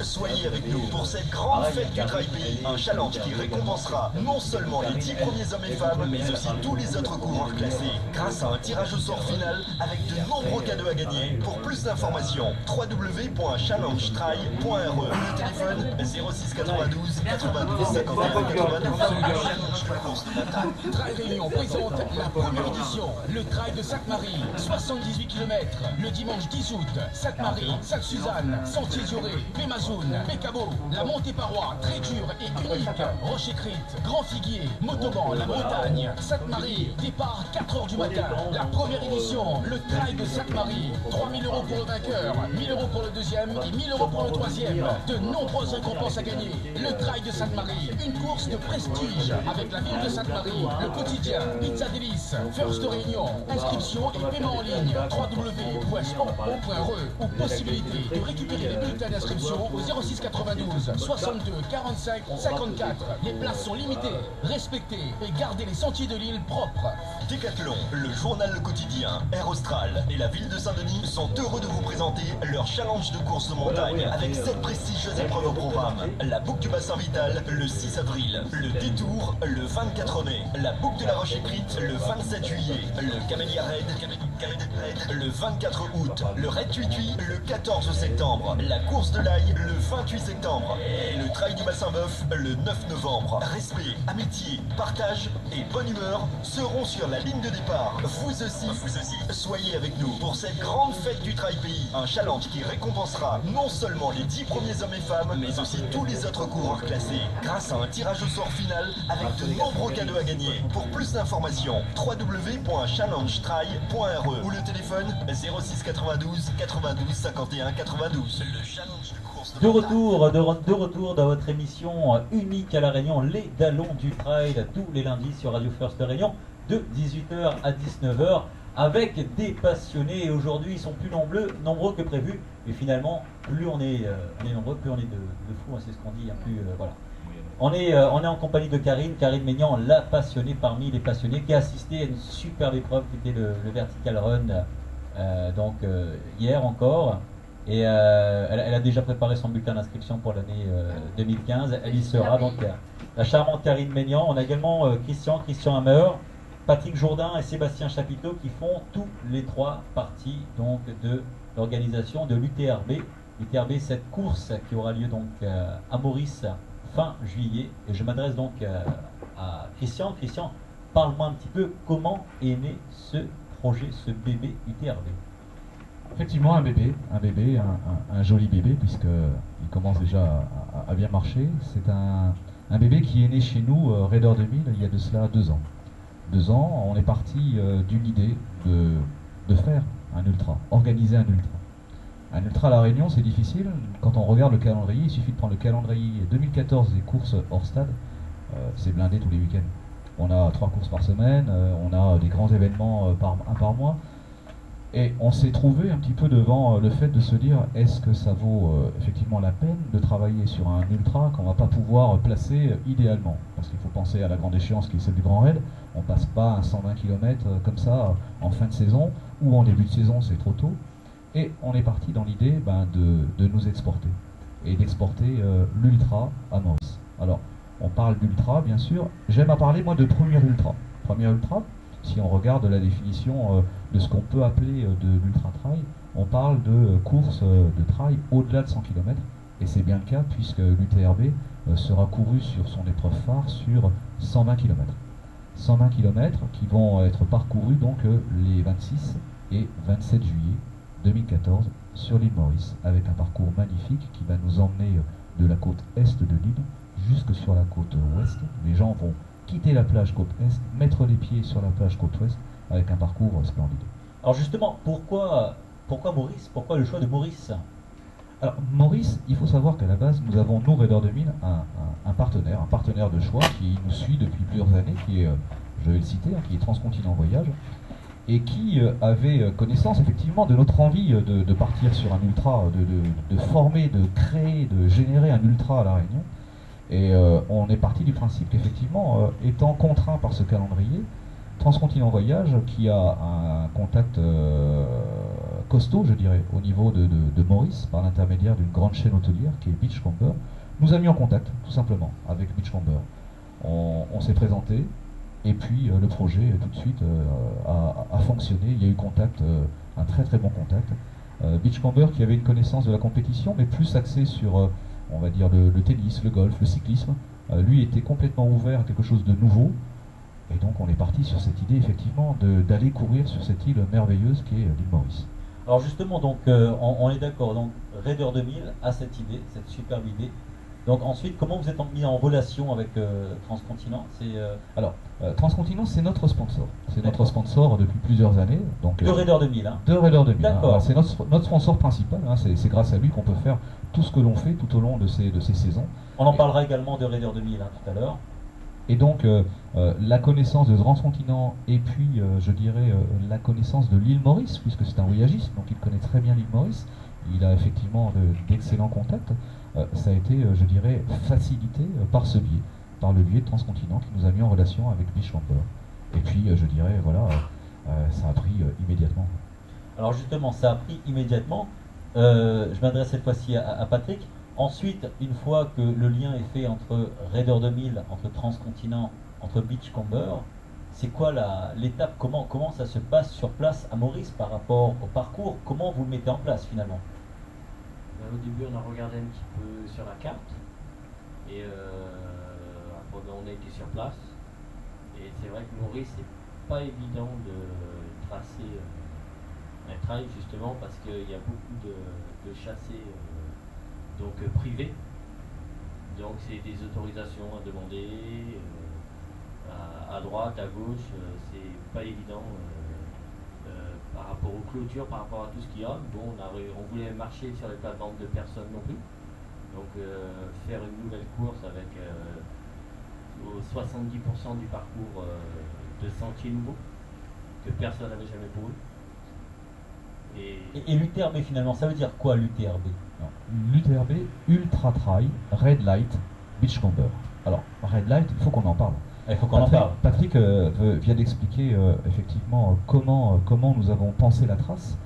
soyez avec nous pour cette grande fête du Trail Pays, un challenge qui récompensera non seulement les 10 premiers hommes et femmes, mais aussi tous les autres coureurs classés, grâce à un tirage au sort final avec de nombreux cadeaux à gagner. Pour plus d'informations, www.challengetrail.re. Le téléphone 06 92 92 51 92. Challenge de course de montagne. Trail Réunion présente la première édition, le Trail de Sainte-Marie, 78 km, le dimanche 10 août, Sainte-Marie, Sainte-Suzanne, Sentier-Zioré, Pémazoune, Pécabo, la Montée-Parois, très dure et unique, Roche-Écrite, Grand Figuier, Montauban, la Bretagne, Sainte-Marie, départ 4h du matin. La première édition, le Trail de Sainte-Marie, 3 000 € pour le vainqueur, 1 000 € pour le deuxième et 1 000 € pour le troisième. De nombreuses récompenses à gagner. Le Trail de Sainte-Marie, une course de prestige avec la ville de Sainte-Marie, le quotidien, Pizza Délice, First Réunion, inscription et paiement en ligne, www.sport.re ou possibilité de récupérer les bulletins d'inscription au 06 92 62 45 54. Les places sont limitées. Respectez et gardez les sentiers de l'île propres. Décathlon, le journal quotidien Air Austral et la ville de Saint-Denis sont heureux de vous présenter leur challenge de course de montagne avec 7 prestigieuses épreuves au programme. La boucle du bassin vital le 6 avril, le détour le 24 mai, la boucle de la Roche écrite le 27 juillet, le Camélia Raid le 24 août, le Raid Tuitui le 14 septembre, la course de l'Aille le 28 septembre et le trail du bassin Bœuf le 9 novembre. Respect, amitié, partage et bonne humeur seront sur la ligne de départ. Vous aussi, soyez avec nous pour cette grande fête du Trail Pays, un challenge qui récompensera non seulement les 10 premiers hommes et femmes, mais aussi tous les autres coureurs classés, grâce à un tirage au sort final avec de nombreux cadeaux à gagner. Pour plus d'informations, www.challengetrail.re ou le téléphone 06 92 92 51 92. Le challenge de course De retour dans votre émission unique à La Réunion, les Dallons du Trail, tous les lundis sur Radio First Réunion, de 18h à 19h, avec des passionnés. Et aujourd'hui, ils sont plus nombreux que prévu. Et finalement, plus on est nombreux, plus on est de fous, c'est ce qu'on dit. Plus, voilà. On est en compagnie de Karine Maignan, la passionnée parmi les passionnés, qui a assisté à une superbe épreuve qui était le Vertical Run, hier encore. Et elle a déjà préparé son bulletin d'inscription pour l'année 2015. Elle y sera, donc la charmante Karine Maignan. On a également Christian Hammer, Patrick Jourdain et Sébastien Chapiteau qui font tous les 3 parties donc, de l'organisation de l'UTRB. L'UTRB, cette course qui aura lieu donc à Maurice fin juillet. Et je m'adresse donc à Christian. Christian, parle-moi un petit peu comment est né ce projet, ce bébé UTRB. Effectivement, un bébé, un joli bébé, puisqu'il commence déjà à bien marcher. C'est un bébé qui est né chez nous, Raider 2000, il y a de cela 2 ans. 2 ans, on est parti d'une idée de faire un ultra, organiser un ultra. Un ultra à La Réunion, c'est difficile. Quand on regarde le calendrier, il suffit de prendre le calendrier 2014 des courses hors stade, c'est blindé tous les week-ends. On a 3 courses par semaine, on a des grands événements un par mois. Et on s'est trouvé un petit peu devant le fait de se dire, est-ce que ça vaut effectivement la peine de travailler sur un ultra qu'on ne va pas pouvoir placer idéalement? Parce qu'il faut penser à la grande échéance qui est celle du Grand Raid. On ne passe pas un 120 km comme ça en fin de saison, ou en début de saison, c'est trop tôt. Et on est parti dans l'idée de nous exporter, et d'exporter l'ultra à Maurice. Alors, on parle d'ultra, bien sûr. J'aime à parler, moi, de premier ultra. Premier ultra, si on regarde la définition de ce qu'on peut appeler de l'ultra-trail, on parle de course de trail au-delà de 100 km, et c'est bien le cas puisque l'UTRB sera couru sur son épreuve phare sur 120 km. 120 km qui vont être parcourus donc les 26 et 27 juillet 2014 sur l'île Maurice, avec un parcours magnifique qui va nous emmener de la côte est de l'île jusque sur la côte ouest. Les gens vont quitter la plage côte est, mettre les pieds sur la plage côte ouest, avec un parcours splendide. Alors justement, pourquoi Maurice? Pourquoi le choix de Maurice? Alors Maurice, il faut savoir qu'à la base, nous avons, nous, Raider 2000, un partenaire de choix qui nous suit depuis plusieurs années, qui est, je vais le citer, qui est Transcontinent Voyage, et qui avait connaissance effectivement de notre envie de partir sur un ultra, de former, de créer, de générer un ultra à La Réunion. Et on est parti du principe qu'effectivement, étant contraint par ce calendrier, Transcontinent Voyage, qui a un contact costaud, je dirais, au niveau de Maurice, par l'intermédiaire d'une grande chaîne hôtelière qui est Beachcomber, nous a mis en contact, tout simplement, avec Beachcomber. On s'est présenté, et puis le projet, tout de suite, a fonctionné. Il y a eu contact, un très très bon contact. Beachcomber qui avait une connaissance de la compétition, mais plus axé sur, on va dire, le tennis, le golf, le cyclisme, lui était complètement ouvert à quelque chose de nouveau. Et donc on est parti sur cette idée effectivement d'aller courir sur cette île merveilleuse qui est l'île Maurice. Alors justement, donc on est d'accord, donc Raider 2000 a cette idée, cette superbe idée. Donc ensuite, comment vous êtes mis en relation avec Transcontinent? Alors, Transcontinent, c'est notre sponsor. C'est notre sponsor depuis plusieurs années. Donc, de Raider 2000, hein. De Raider 2000. D'accord. Hein. C'est notre sponsor principal. Hein. C'est grâce à lui qu'on peut faire tout ce que l'on fait tout au long de ces saisons. On en parlera également de Raider 2000 hein, tout à l'heure. Et donc, la connaissance de Transcontinent et puis, je dirais, la connaissance de l'île Maurice, puisque c'est un voyagiste, donc il connaît très bien l'île Maurice. Il a effectivement d'excellents contacts. Ça a été, je dirais, facilité par ce biais, par le biais de Transcontinent qui nous a mis en relation avec Beachcomber. Et puis, je dirais, voilà, ça a pris immédiatement. Alors justement, ça a pris immédiatement. Je m'adresse cette fois-ci à Patrick. Ensuite, une fois que le lien est fait entre Raider 2000, entre Transcontinent, entre Beachcomber, c'est quoi l'étape, comment ça se passe sur place à Maurice par rapport au parcours? Comment vous le mettez en place finalement? Au début, on a regardé un petit peu sur la carte et après, on a été sur place. Et c'est vrai que Maurice, c'est pas évident de tracer un trail justement parce qu'il y a beaucoup de chassés privés. Donc, c'est des autorisations à demander à droite, à gauche. C'est pas évident. Par rapport aux clôtures, par rapport à tout ce qu'il y a. Bon, on voulait marcher sur les plates-bandes de personne non plus. Donc faire une nouvelle course avec 70% du parcours de sentiers nouveaux que personne n'avait jamais couru. Et l'UTRB finalement, ça veut dire quoi l'UTRB? L'UTRB, Ultra Trail, Red Light, Beachcomber. Alors, Red Light, il faut qu'on en parle. Il faut qu'on en parle. Patrick vient d'expliquer effectivement comment nous avons pensé la trace.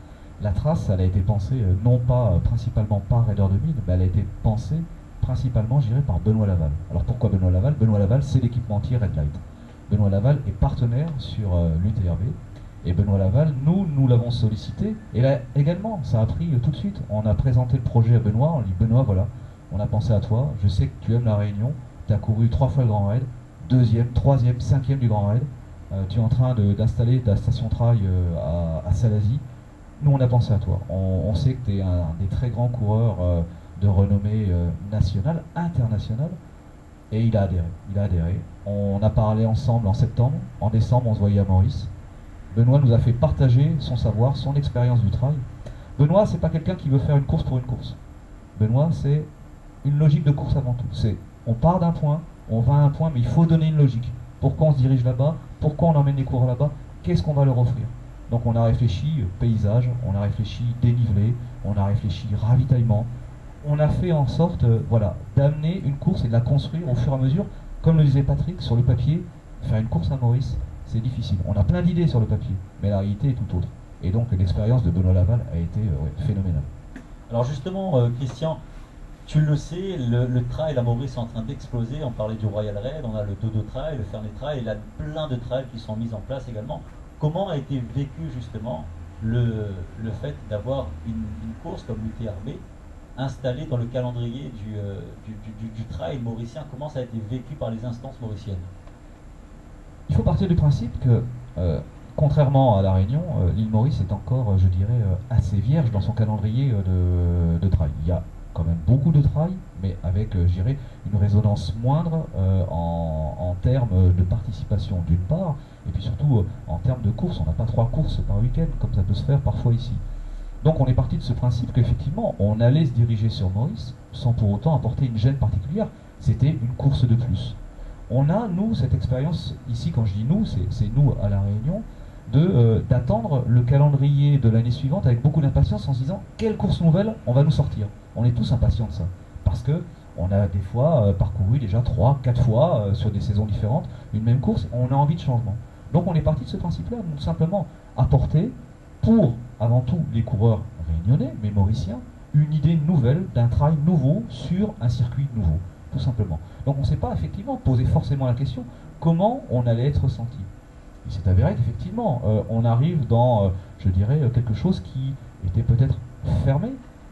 La trace, elle a été pensée non pas principalement par Raider 2000, mais elle a été pensée principalement, je dirais, par Benoît Laval. Alors pourquoi Benoît Laval? Benoît Laval, c'est l'équipementier Red Light. Benoît Laval est partenaire sur l'UTRB. Et Benoît Laval, nous l'avons sollicité. Et là également, ça a pris tout de suite. On a présenté le projet à Benoît. On lui dit, Benoît, voilà, on a pensé à toi, je sais que tu aimes la Réunion, tu as couru 3 fois le Grand Raid, 2e, 3e, 5e du Grand Raid, tu es en train d'installer ta station trail à Salazie. Nous, on a pensé à toi. On sait que tu es un des très grands coureurs de renommée nationale, internationale, et il a adhéré. Il a adhéré. On a parlé ensemble en septembre. En décembre, on se voyait à Maurice. Benoît nous a fait partager son savoir, son expérience du trail. Benoît, c'est pas quelqu'un qui veut faire une course pour une course. Benoît, c'est une logique de course avant tout. C'est on part d'un point, on va à un point, mais il faut donner une logique. Pourquoi on se dirige là-bas? Pourquoi on emmène les coureurs là-bas? Qu'est-ce qu'on va leur offrir? Donc on a réfléchi paysage, on a réfléchi dénivelé, on a réfléchi ravitaillement. On a fait en sorte voilà, d'amener une course et de la construire au fur et à mesure. Comme le disait Patrick, sur le papier, faire une course à Maurice, c'est difficile. On a plein d'idées sur le papier, mais la réalité est tout autre. Et donc l'expérience de Benoît Laval a été phénoménale. Alors justement, Christian, tu le sais, le trail à Maurice est en train d'exploser. On parlait du Royal Raid, on a le Dodo Trail, le Fernet Trail, il y a plein de trails qui sont mis en place également. Comment a été vécu justement le fait d'avoir une course comme l'UTRB installée dans le calendrier du trail mauricien? Comment ça a été vécu par les instances mauriciennes? Il faut partir du principe que, contrairement à La Réunion, l'île Maurice est encore, je dirais, assez vierge dans son calendrier de trail. Il y a quand même beaucoup de trail, mais avec, je dirais, une résonance moindre en termes de participation d'une part, et puis surtout en termes de courses. On n'a pas 3 courses par week-end, comme ça peut se faire parfois ici. Donc on est parti de ce principe qu'effectivement, on allait se diriger sur Maurice, sans pour autant apporter une gêne particulière. C'était une course de plus. On a, nous, cette expérience, ici, quand je dis nous, c'est nous à La Réunion, d'attendre le calendrier de l'année suivante avec beaucoup d'impatience en se disant quelle course nouvelle on va nous sortir. On est tous impatients de ça. Parce que on a des fois parcouru déjà 3, 4 fois sur des saisons différentes une même course, on a envie de changement. Donc on est parti de ce principe-là, tout simplement apporter pour, avant tout, les coureurs réunionnais, mais mauriciens, une idée nouvelle d'un trail nouveau sur un circuit nouveau, tout simplement. Donc on ne s'est pas effectivement posé forcément la question comment on allait être ressenti. Il s'est avéré qu'effectivement, on arrive dans, je dirais, quelque chose qui était peut-être fermé,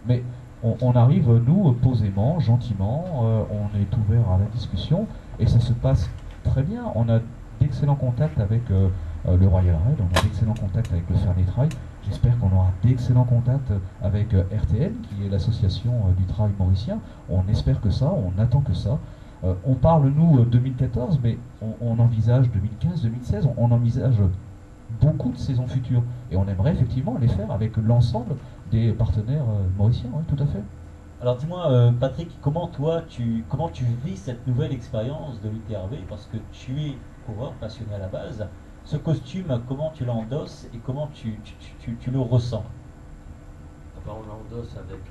mais on arrive, nous, posément, gentiment, on est ouvert à la discussion, et ça se passe très bien. On a d'excellents contacts avec le Royal Raid, on a d'excellents contacts avec le Fernet Trail. J'espère qu'on aura d'excellents contacts avec RTN, qui est l'association du trail mauricien. On espère que ça, on attend que ça. On parle, nous, 2014, mais on envisage 2015, 2016, on envisage beaucoup de saisons futures. Et on aimerait effectivement les faire avec l'ensemble des partenaires mauriciens, oui, tout à fait. Alors dis-moi, Patrick, comment tu vis cette nouvelle expérience de l'UTRB? Parce que tu es coureur passionné à la base. Ce costume, comment tu l'endosses et comment tu le ressens? On l'endosse avec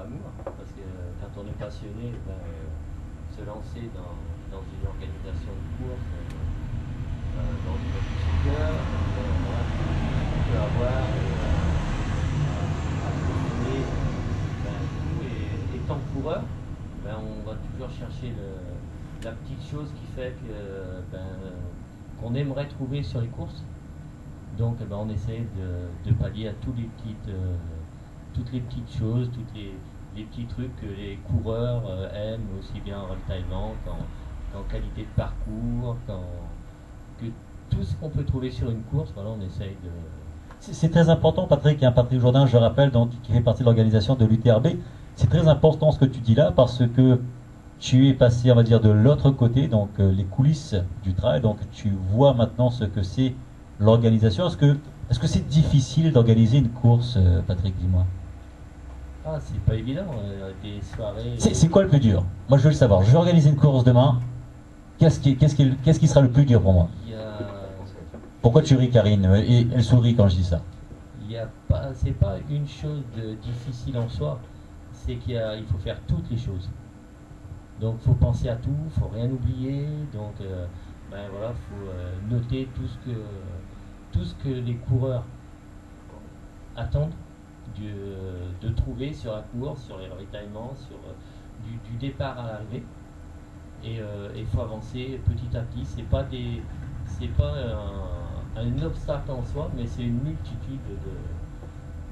amour, parce que quand on est passionné, se lancer dans une organisation de course, dans une cœur, on peut avoir à donner tout, et étant coureur, on va toujours chercher la petite chose qui fait que qu'on aimerait trouver sur les courses. Donc on essaie de pallier à toutes les petites choses, tous les petits trucs que les coureurs aiment, aussi bien en ravitaillement qu'en qualité de parcours, que tout ce qu'on peut trouver sur une course, voilà, on essaye de... C'est très important, Patrick, Patrick Jourdain, je rappelle, donc, qui fait partie de l'organisation de l'UTRB. C'est très important ce que tu dis là, parce que tu es passé, on va dire, de l'autre côté, donc les coulisses du trail, donc tu vois maintenant ce que c'est l'organisation. Est-ce que c'est difficile d'organiser une course, Patrick, dis-moi? Ah, c'est pas évident, des soirées... C'est quoi le plus dur? Moi, je veux le savoir. Je vais organiser une course demain. Qu'est-ce qui sera le plus dur pour moi? Pourquoi tu ris, Karine? Et elle sourit quand je dis ça. C'est pas une chose de difficile en soi, c'est qu'il faut faire toutes les choses. Donc il faut penser à tout, il faut rien oublier, donc voilà, faut noter tout ce que les coureurs attendent de trouver sur la course, sur les ravitaillements, du départ à l'arrivée. Et il faut avancer petit à petit. C'est pas un obstacle en soi, mais c'est une multitude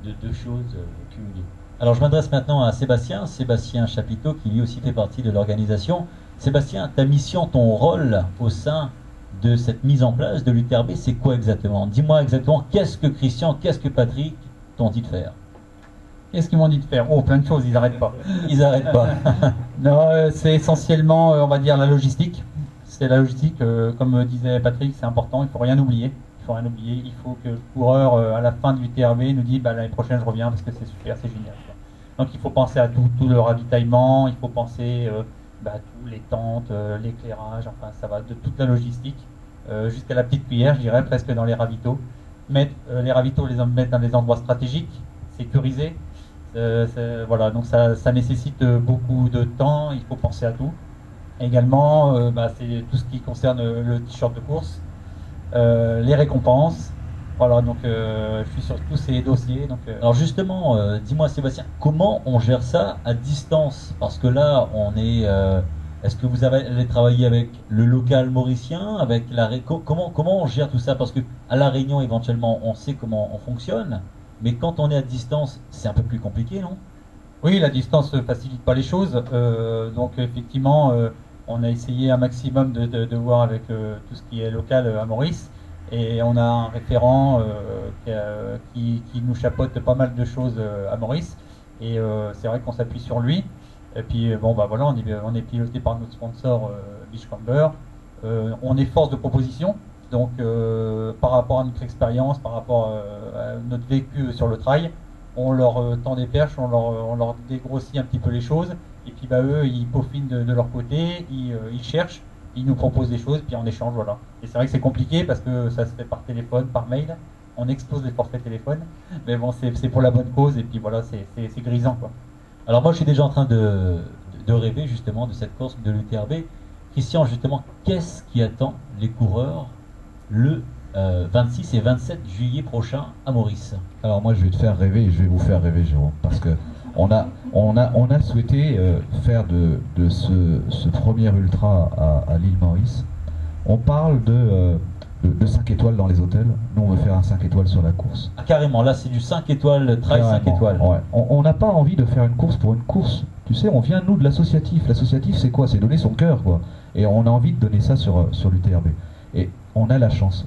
de choses cumulées. Alors je m'adresse maintenant à Sébastien, Sébastien Chapiteau, qui lui aussi fait partie de l'organisation. Sébastien, ta mission, ton rôle au sein de cette mise en place de l'UTRB, c'est quoi exactement? Dis-moi exactement, qu'est-ce que Christian, qu'est-ce que Patrick t'ont dit de faire? Qu'est-ce qu'ils m'ont dit de faire? Oh, plein de choses, ils n'arrêtent pas. Ils n'arrêtent pas. Non, c'est essentiellement, on va dire, la logistique. C'est la logistique, comme disait Patrick, c'est important, il ne faut rien oublier. Il faut rien oublier, il faut que le coureur, à la fin du TRB, nous dise bah, l'année prochaine je reviens parce que c'est super, c'est génial. Donc il faut penser à tout le ravitaillement, il faut penser à tous les tentes, l'éclairage, enfin ça va de toute la logistique jusqu'à la petite cuillère, je dirais, presque dans les ravitaux. Mettre les ravitaux, les mettre dans des endroits stratégiques, sécurisés. Voilà, donc ça nécessite beaucoup de temps, il faut penser à tout. Également, c'est tout ce qui concerne le t-shirt de course, les récompenses. Voilà, donc je suis sur tous ces dossiers. Donc, Alors justement, dis-moi Sébastien, comment on gère ça à distance? Parce que là, on est... est-ce que vous allez travailler avec le local mauricien, avec comment on gère tout ça? Parce que à La Réunion, éventuellement, on sait comment on fonctionne, mais quand on est à distance, c'est un peu plus compliqué, non? Oui, la distance ne facilite pas les choses. Donc effectivement, on a essayé un maximum de voir avec tout ce qui est local à Maurice. Et on a un référent qui nous chapeaute pas mal de choses à Maurice. Et c'est vrai qu'on s'appuie sur lui. Et puis voilà, on est piloté par notre sponsor Beachcomber. On est force de proposition. Donc par rapport à notre expérience, par rapport à notre vécu sur le trail, on leur tend des perches, on leur dégrossit un petit peu les choses. Et puis eux, ils peaufinent de leur côté, ils cherchent. Ils nous proposent des choses, puis on échange, voilà. Et c'est vrai que c'est compliqué parce que ça se fait par téléphone, par mail. On explose les forfaits téléphone. Mais bon, c'est pour la bonne cause, et puis voilà, c'est grisant, quoi. Alors moi, je suis déjà en train de rêver, justement, de cette course de l'UTRB. Christian, justement, qu'est-ce qui attend les coureurs le 26 et 27 juillet prochain à Maurice? Alors moi, je vais te faire rêver et je vais vous faire rêver, Jérôme, parce que on a souhaité faire de ce premier ultra à l'île Maurice. On parle de 5 étoiles dans les hôtels. Nous, on veut faire un 5 étoiles sur la course. Ah, carrément, là c'est du 5 étoiles, trail 5 étoiles. Ouais. On n'a pas envie de faire une course pour une course. Tu sais, on vient nous de l'associatif. L'associatif, c'est quoi? C'est donner son cœur, quoi. Et on a envie de donner ça sur l'UTRB. Et on a la chance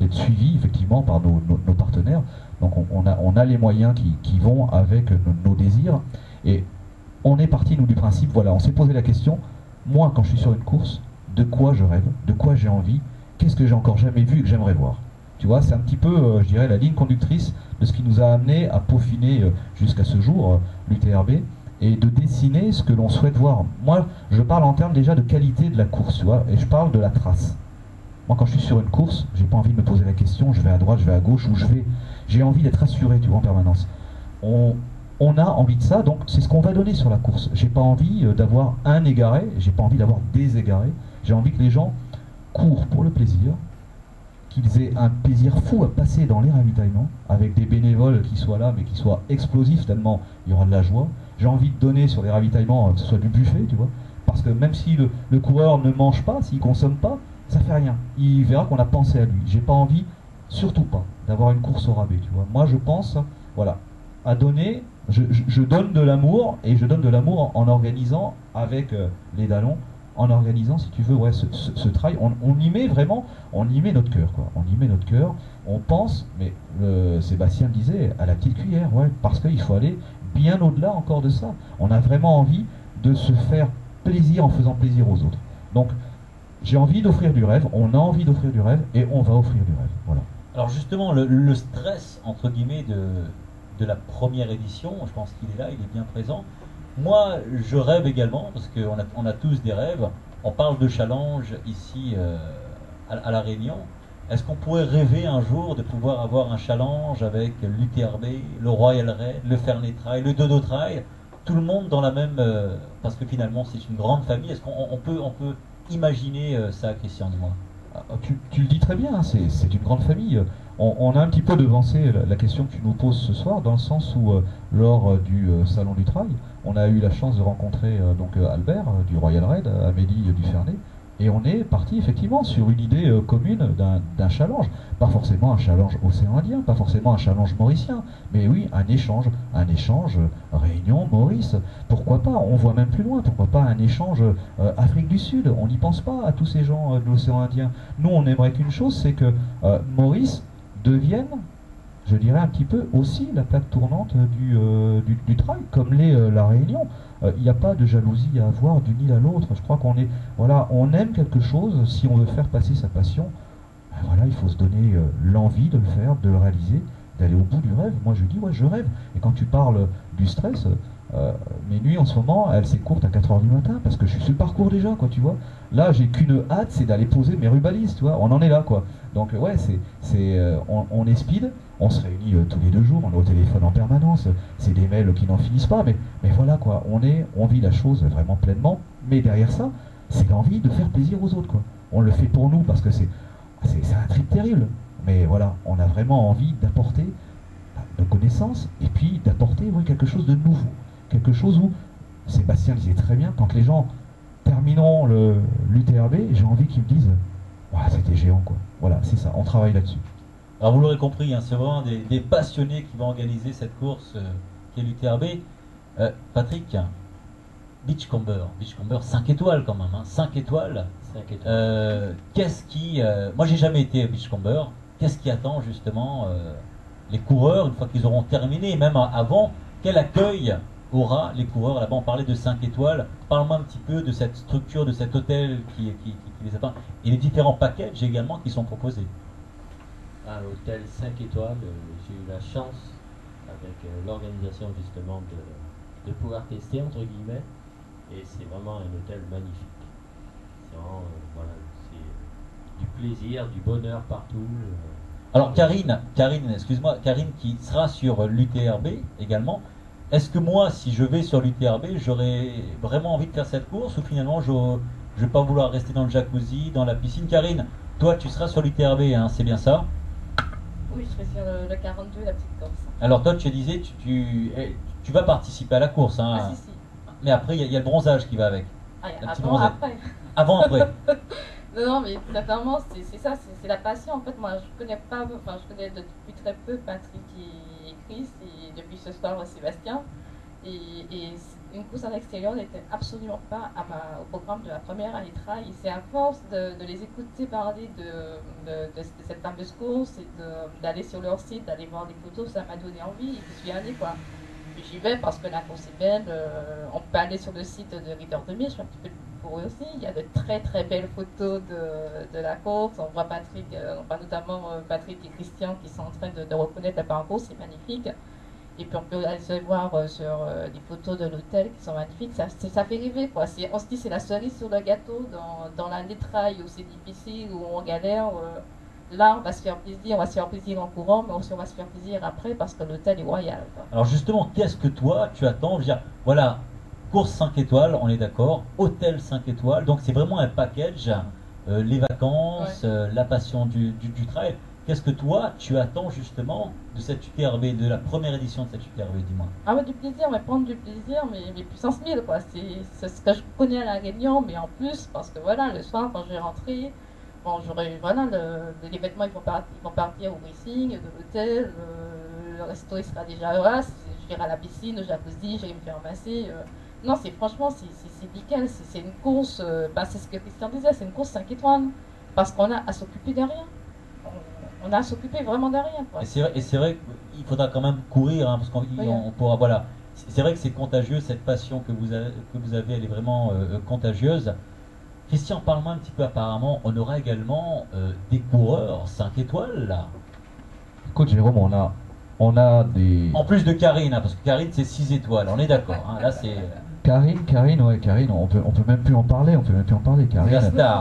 d'être suivi effectivement par nos partenaires. Donc on a les moyens qui vont avec nos désirs. Et on est parti, nous, du principe, voilà, on s'est posé la question, moi, quand je suis sur une course, de quoi je rêve, de quoi j'ai envie, qu'est-ce que j'ai encore jamais vu et que j'aimerais voir. Tu vois, c'est un petit peu, je dirais, la ligne conductrice de ce qui nous a amené à peaufiner jusqu'à ce jour l'UTRB et de dessiner ce que l'on souhaite voir. Moi, je parle en termes déjà de qualité de la course, tu vois, et je parle de la trace. Moi, quand je suis sur une course, j'ai pas envie de me poser la question, je vais à droite, je vais à gauche, où je vais. J'ai envie d'être assuré, tu vois, en permanence. On a envie de ça, donc c'est ce qu'on va donner sur la course. J'ai pas envie d'avoir un égaré, j'ai pas envie d'avoir des égarés. J'ai envie que les gens courent pour le plaisir, qu'ils aient un plaisir fou à passer dans les ravitaillements, avec des bénévoles qui soient là, mais qui soient explosifs, tellement il y aura de la joie. J'ai envie de donner sur les ravitaillements, que ce soit du buffet, tu vois, parce que même si le coureur ne mange pas, s'il consomme pas, ça fait rien. Il verra qu'on a pensé à lui. J'ai pas envie, surtout pas, d'avoir une course au rabais, tu vois. Moi, je pense, voilà, à donner, je donne de l'amour, et je donne de l'amour en organisant avec les Dallons, en organisant, si tu veux, ouais, ce trail. On y met vraiment, on y met notre cœur, quoi. On y met notre cœur, on pense, mais Sébastien le disait, à la petite cuillère, ouais, parce qu'il faut aller bien au-delà encore de ça. On a vraiment envie de se faire plaisir en faisant plaisir aux autres. Donc, j'ai envie d'offrir du rêve, on a envie d'offrir du rêve, et on va offrir du rêve, voilà. Alors justement, le stress, entre guillemets, de la première édition, je pense qu'il est là, il est bien présent. Moi, je rêve également, parce qu'on a tous des rêves. On parle de challenge ici à La Réunion. Est-ce qu'on pourrait rêver un jour de pouvoir avoir un challenge avec l'UTRB, le Royal Raid, le Fernet Trail, le Dodo Trail, tout le monde dans la même... parce que finalement, c'est une grande famille. Est-ce qu'on peut imaginer ça, Christian, dis-moi? Tu le dis très bien, hein, c'est une grande famille. On a un petit peu devancé la question que tu nous poses ce soir, dans le sens où, lors du Salon du Trail, on a eu la chance de rencontrer donc Albert du Royal Raid, Amélie du Fernet, Et on est parti effectivement sur une idée commune d'un challenge. Pas forcément un challenge océan Indien, pas forcément un challenge mauricien, mais oui, un échange Réunion, Maurice. Pourquoi pas? On voit même plus loin, pourquoi pas un échange Afrique du Sud? On n'y pense pas à tous ces gens de l'océan Indien. Nous, on aimerait qu'une chose, c'est que Maurice devienne, je dirais un petit peu aussi la plaque tournante du trail, comme l'est la Réunion. Il n'y a pas de jalousie à avoir d'une île à l'autre. Je crois qu'on est, voilà, on aime quelque chose. Si on veut faire passer sa passion, ben voilà, il faut se donner l'envie de le faire, de le réaliser, d'aller au bout du rêve. Moi, je dis, ouais, je rêve. Et quand tu parles du stress, mes nuits en ce moment, elles s'écourtent à 4 h du matin parce que je suis sur le parcours déjà, quoi, tu vois. Là, j'ai qu'une hâte, c'est d'aller poser mes rubalises, tu vois. On en est là, quoi. Donc, ouais, on est speed. On se réunit tous les 2 jours, on est au téléphone en permanence, c'est des mails qui n'en finissent pas, mais voilà quoi, on vit la chose vraiment pleinement, mais derrière ça, c'est l'envie de faire plaisir aux autres, quoi. On le fait pour nous parce que c'est un trip terrible, mais voilà, on a vraiment envie d'apporter de connaissances et puis d'apporter quelque chose de nouveau, quelque chose où, Sébastien disait très bien, quand les gens termineront l'UTRB, j'ai envie qu'ils me disent, ah, c'était géant quoi, voilà, c'est ça, on travaille là-dessus. Alors vous l'aurez compris, hein, c'est vraiment des passionnés qui vont organiser cette course qui est l'UTRB. Patrick, Beachcomber 5 étoiles quand même, hein, 5 étoiles. 5 étoiles. Moi j'ai jamais été à Beachcomber, qu'est-ce qui attend justement les coureurs une fois qu'ils auront terminé, et même avant, quel accueil aura les coureurs là-bas? On parlait de 5 étoiles, parle-moi un petit peu de cette structure, de cet hôtel qui les attend, et les différents packages également qui sont proposés. À l'hôtel 5 étoiles, j'ai eu la chance, avec l'organisation justement, de pouvoir tester, entre guillemets, et c'est vraiment un hôtel magnifique. C'est vraiment, voilà, c'est du plaisir, du bonheur partout. Alors Karine, excuse-moi, Karine qui sera sur l'UTRB également, est-ce que moi, si je vais sur l'UTRB, j'aurais vraiment envie de faire cette course, ou finalement je ne vais pas vouloir rester dans le jacuzzi, dans la piscine? Karine, toi tu seras sur l'UTRB, hein, c'est bien ça? Oui, je serai sur le 42, la petite course. Alors toi, tu disais, tu vas participer à la course, hein. Ah si. Mais après, il y a le bronzage qui va avec. Ah, Un petit avant, bronzage. après. Avant, après. Non, mais sincèrement, c'est ça, c'est la passion. En fait, moi, je connais depuis très peu Patrick et Chris, et depuis ce soir, Sébastien. Et une course à l'extérieur n'était absolument pas au programme de la première année trail. Et c'est à force de les écouter parler de cette fameuse course et d'aller sur leur site, d'aller voir des photos, ça m'a donné envie et je suis allée quoi. Puis j'y vais parce que la course est belle. On peut aller sur le site de River 2000, je suis un petit peu pour eux aussi. Il y a de très très belles photos de la course. On voit notamment Patrick et Christian qui sont en train de reconnaître la parcours, c'est magnifique. Et puis on peut aller se voir sur des photos de l'hôtel qui sont magnifiques. Ça fait rêver quoi. On se dit c'est la cerise sur le gâteau dans l'année trail où c'est difficile, où on galère. Là, on va se faire plaisir en courant, mais aussi on va se faire plaisir après parce que l'hôtel est royal, quoi. Alors justement, qu'est-ce que toi, tu attends? Je veux dire, voilà, course 5 étoiles, on est d'accord, hôtel 5 étoiles, donc c'est vraiment un package, les vacances, la passion du trail. Qu'est-ce que toi, tu attends justement de cette UTRB, de la première édition de cette UTRB, dis-moi? Ah ouais, du plaisir, mais prendre du plaisir, mais puissance 1000, quoi. C'est ce que je connais à La Réunion, mais en plus, parce que voilà, le soir, quand je vais rentrer, bon, les vêtements ils vont partir au racing, de l'hôtel, le resto il sera déjà là, je vais à la piscine, au jacuzzi, je vais me faire masser. Non, franchement, c'est nickel, c'est une course, c'est ce que Christian disait, c'est une course 5 étoiles, parce qu'on a à s'occuper de rien. On a à s'occuper vraiment de rien, quoi. Et c'est vrai qu'il faudra quand même courir, hein, parce qu'on pourra, voilà. C'est vrai que c'est contagieux, cette passion que vous avez, elle est vraiment contagieuse. Christian, parle-moi un petit peu, apparemment, on aura également des coureurs 5 étoiles, là. Écoute, Jérôme, on a des... En plus de Karine, hein, parce que Karine, c'est 6 étoiles, on est d'accord, hein, là, c'est... Karine, on peut même plus en parler,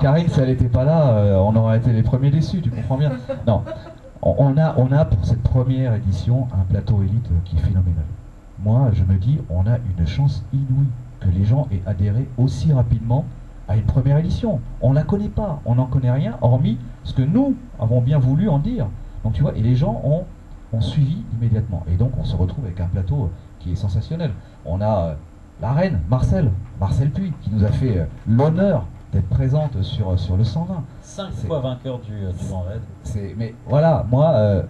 Karine, si elle n'était pas là, on aurait été les premiers déçus, tu comprends bien. Non, on a pour cette première édition un plateau élite qui est phénoménal. Moi, je me dis, on a une chance inouïe que les gens aient adhéré aussi rapidement à une première édition. On la connaît pas, on n'en connaît rien, hormis ce que nous avons bien voulu en dire. Donc tu vois, et les gens ont suivi immédiatement. Et donc on se retrouve avec un plateau qui est sensationnel. On a la reine, Marcel Puy, qui nous a fait l'honneur d'être présente sur le 120. 5 fois vainqueur du Grand Raid. Mais voilà, moi,